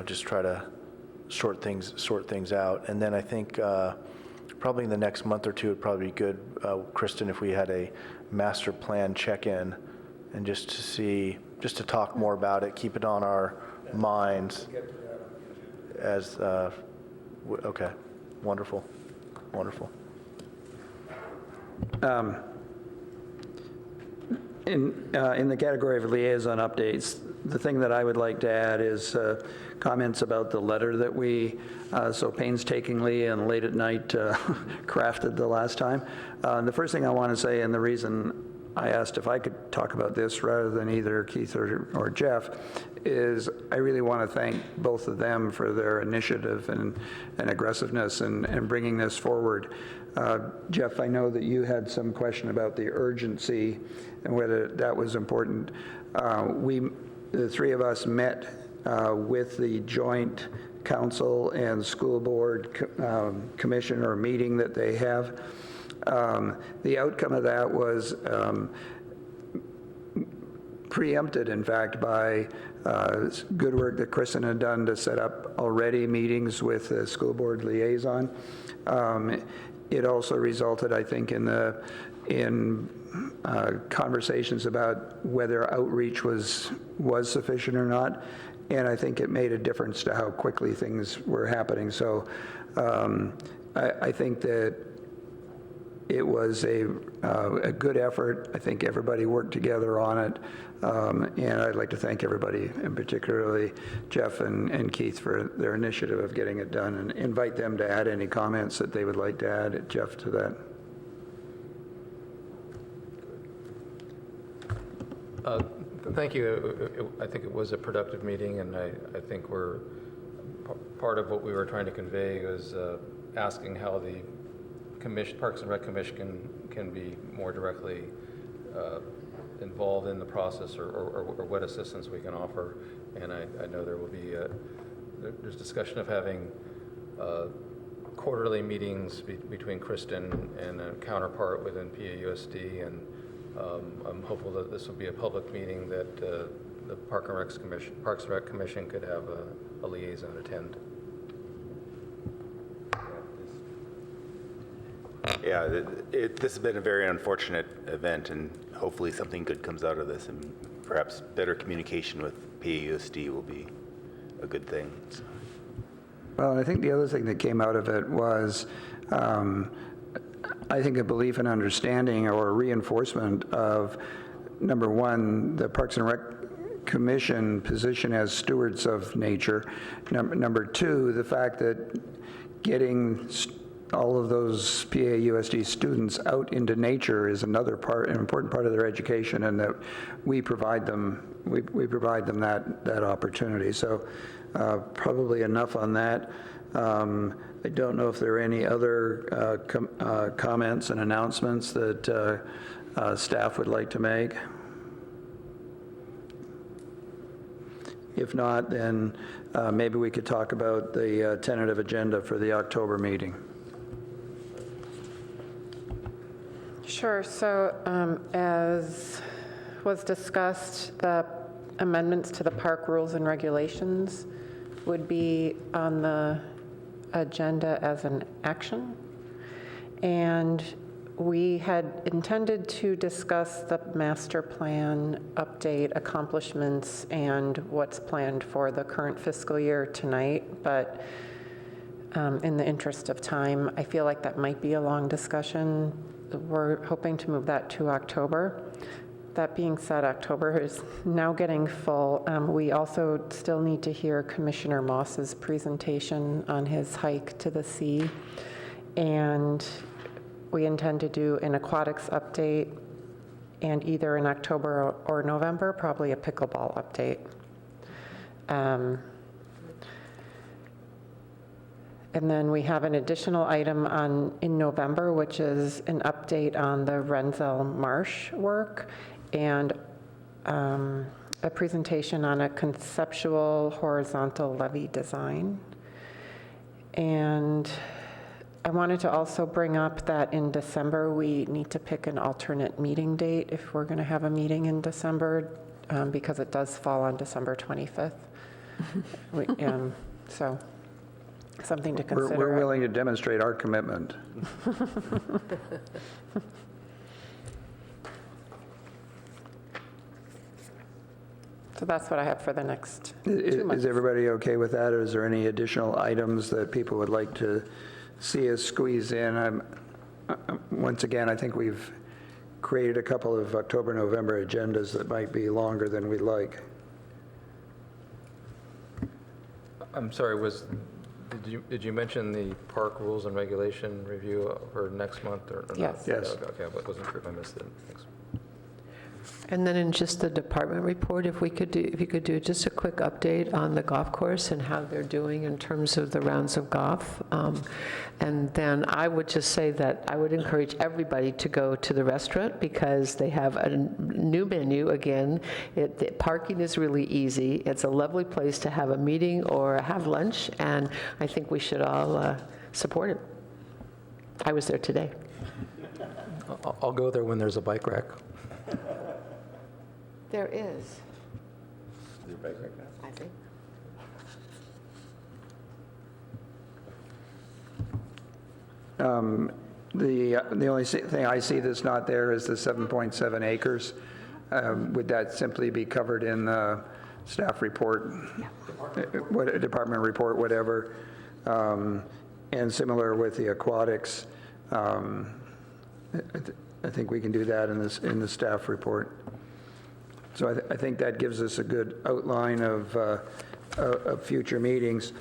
just try to sort things out. And then I think probably in the next month or two, it'd probably be good, Kristen, if we had a master plan check-in and just to talk more about it, keep it on our minds as, okay, wonderful. In the category of liaison updates, the thing that I would like to add is comments about the letter that we so painstakingly and late at night crafted the last time. The first thing I want to say, and the reason I asked if I could talk about this rather than either Keith or Jeff, is I really want to thank both of them for their initiative and aggressiveness in bringing this forward. Jeff, I know that you had some question about the urgency and whether that was important. The three of us met with the joint council and school board commission or meeting that they have. The outcome of that was preempted, in fact, by good work that Kristen had done to set up already meetings with the school board liaison. It also resulted, I think, in conversations about whether outreach was sufficient or not, and I think it made a difference to how quickly things were happening. So I think that it was a good effort. I think everybody worked together on it, and I'd like to thank everybody, and particularly Jeff and Keith, for their initiative of getting it done, and invite them to add any comments that they would like to add, Jeff, to that. Thank you. I think it was a productive meeting, and I think part of what we were trying to convey was asking how the Parks and Rec Commission can be more directly involved in the process, or what assistance we can offer. And I know there will be there's discussion of having quarterly meetings between Kristen and a counterpart within PAUSD, and I'm hopeful that this will be a public meeting that the Parks and Rec Commission could have a liaison attend. Yeah, this has been a very unfortunate event, and hopefully something good comes out of this, and perhaps better communication with PAUSD will be a good thing. So. Well, I think the other thing that came out of it was, I think, a belief and understanding or reinforcement of, number one, the Parks and Rec Commission position as stewards of nature. Number two, the fact that getting all of those PAUSD students out into nature is another part, an important part of their education, and that we provide them that opportunity. So probably enough on that. I don't know if there are any other comments and announcements that staff would like to make. If not, then maybe we could talk about the tentative agenda for the October meeting. Sure. So as was discussed, the amendments to the park rules and regulations would be on the agenda as an action. And we had intended to discuss the master plan update, accomplishments, and what's planned for the current fiscal year tonight. But in the interest of time, I feel like that might be a long discussion. We're hoping to move that to October. That being said, October is now getting full. We also still need to hear Commissioner Moss's presentation on his hike to the sea. And we intend to do an aquatics update, and either in October or November, probably a pickleball update. And then we have an additional item in November, which is an update on the Renzel Marsh work, and a presentation on a conceptual horizontal levee design. And I wanted to also bring up that in December, we need to pick an alternate meeting date if we're going to have a meeting in December, because it does fall on December 25th. So something to consider. We're willing to demonstrate our commitment. So that's what I have for the next 2 months. Is everybody okay with that, or is there any additional items that people would like to see us squeeze in? Once again, I think we've created a couple of October, November agendas that might be longer than we'd like. I'm sorry, did you mention the park rules and regulation review for next month or not? Yes. Yes. Okay, I wasn't sure if I missed it. Thanks. And then in just the department report, if you could do just a quick update on the golf course and how they're doing in terms of the rounds of golf. And then I would just say that I would encourage everybody to go to the restaurant because they have a new menu again. The parking is really easy. It's a lovely place to have a meeting or have lunch, and I think we should all support it. I was there today. I'll go there when there's a bike rack. There is. Is there a bike rack now? I think. The only thing I see that's not there is the 7.7 acres. Would that simply be covered in the staff report? Yeah. Department report, whatever. And similar with the aquatics. I think we can do that in the staff report. So I think that gives us a good outline of future meetings.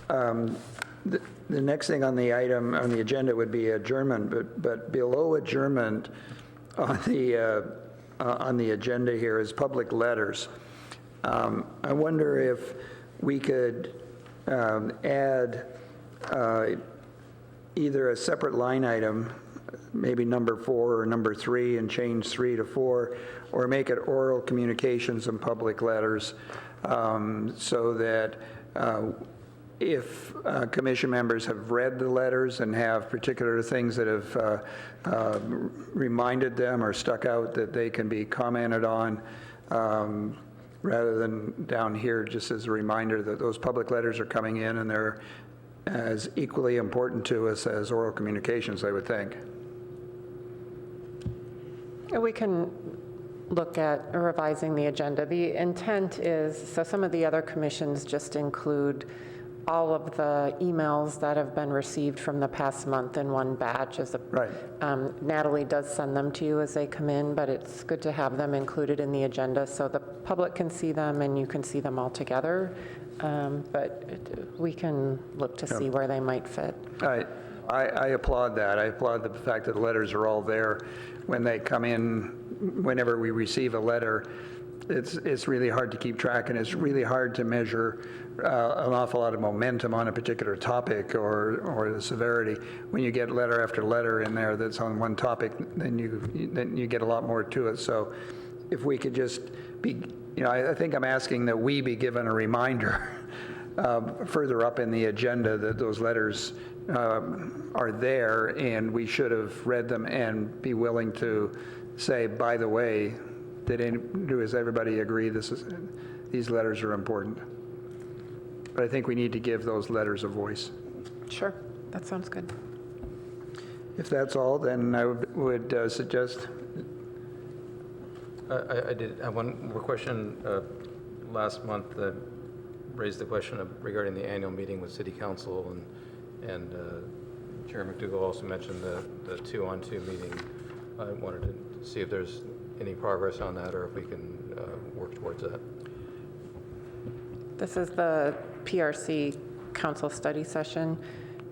The next thing on the agenda would be adjournment, but below adjournment on the agenda here is public letters. I wonder if we could add either a separate line item, maybe number 4 or number 3, and change 3 to 4, or make it oral communications and public letters, so that if commission members have read the letters and have particular things that have reminded them or stuck out, that they can be commented on, rather than down here just as a reminder that those public letters are coming in and they're as equally important to us as oral communications, I would think. We can look at revising the agenda. The intent is, so some of the other commissions just include all of the emails that have been received from the past month in one batch. Right. Natalie does send them to you as they come in, but it's good to have them included in the agenda so the public can see them and you can see them all together. We can look to see where they might fit. I applaud that. I applaud the fact that the letters are all there. When they come in, whenever we receive a letter, it's really hard to keep track, and it's really hard to measure an awful lot of momentum on a particular topic or the severity. When you get letter after letter in there that's on one topic, then you get a lot more to it. So if we could just be, I think I'm asking that we be given a reminder further up in the agenda that those letters are there, and we should have read them and be willing to say, by the way, does everybody agree these letters are important? But I think we need to give those letters a voice. Sure, that sounds good. If that's all, then I would suggest. I did have one more question. Last month, raised the question regarding the annual meeting with City Council, and Chair McDougall also mentioned the 2-on-2 meeting. I wanted to see if there's any progress on that or if we can work towards that. This is the PRC Council study session.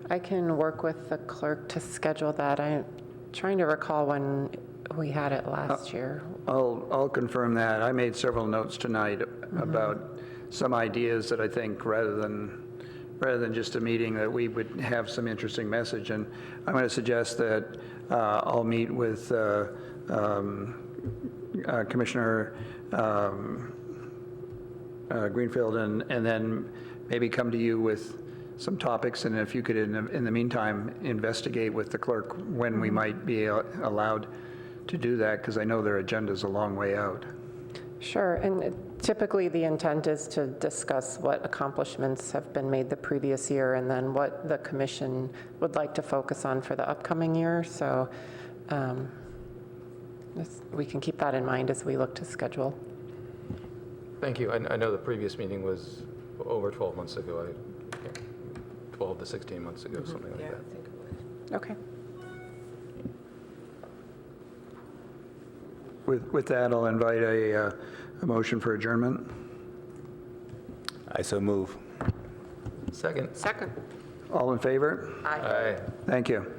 I can work with the clerk to schedule that. I'm trying to recall when we had it last year. I'll confirm that. I made several notes tonight about some ideas that I think rather than just a meeting, that we would have some interesting message. And I'm going to suggest that I'll meet with Commissioner Greenfield and then maybe come to you with some topics, and if you could in the meantime investigate with the clerk when we might be allowed to do that, because I know their agenda's a long way out. Sure, and typically the intent is to discuss what accomplishments have been made the previous year and then what the commission would like to focus on for the upcoming year. So we can keep that in mind as we look to schedule. Thank you. I know the previous meeting was over 12 months ago, 12 to 16 months ago, something like that. Okay. With that, I'll invite a motion for adjournment. I so move. Second. Second. All in favor? Aye. Thank you.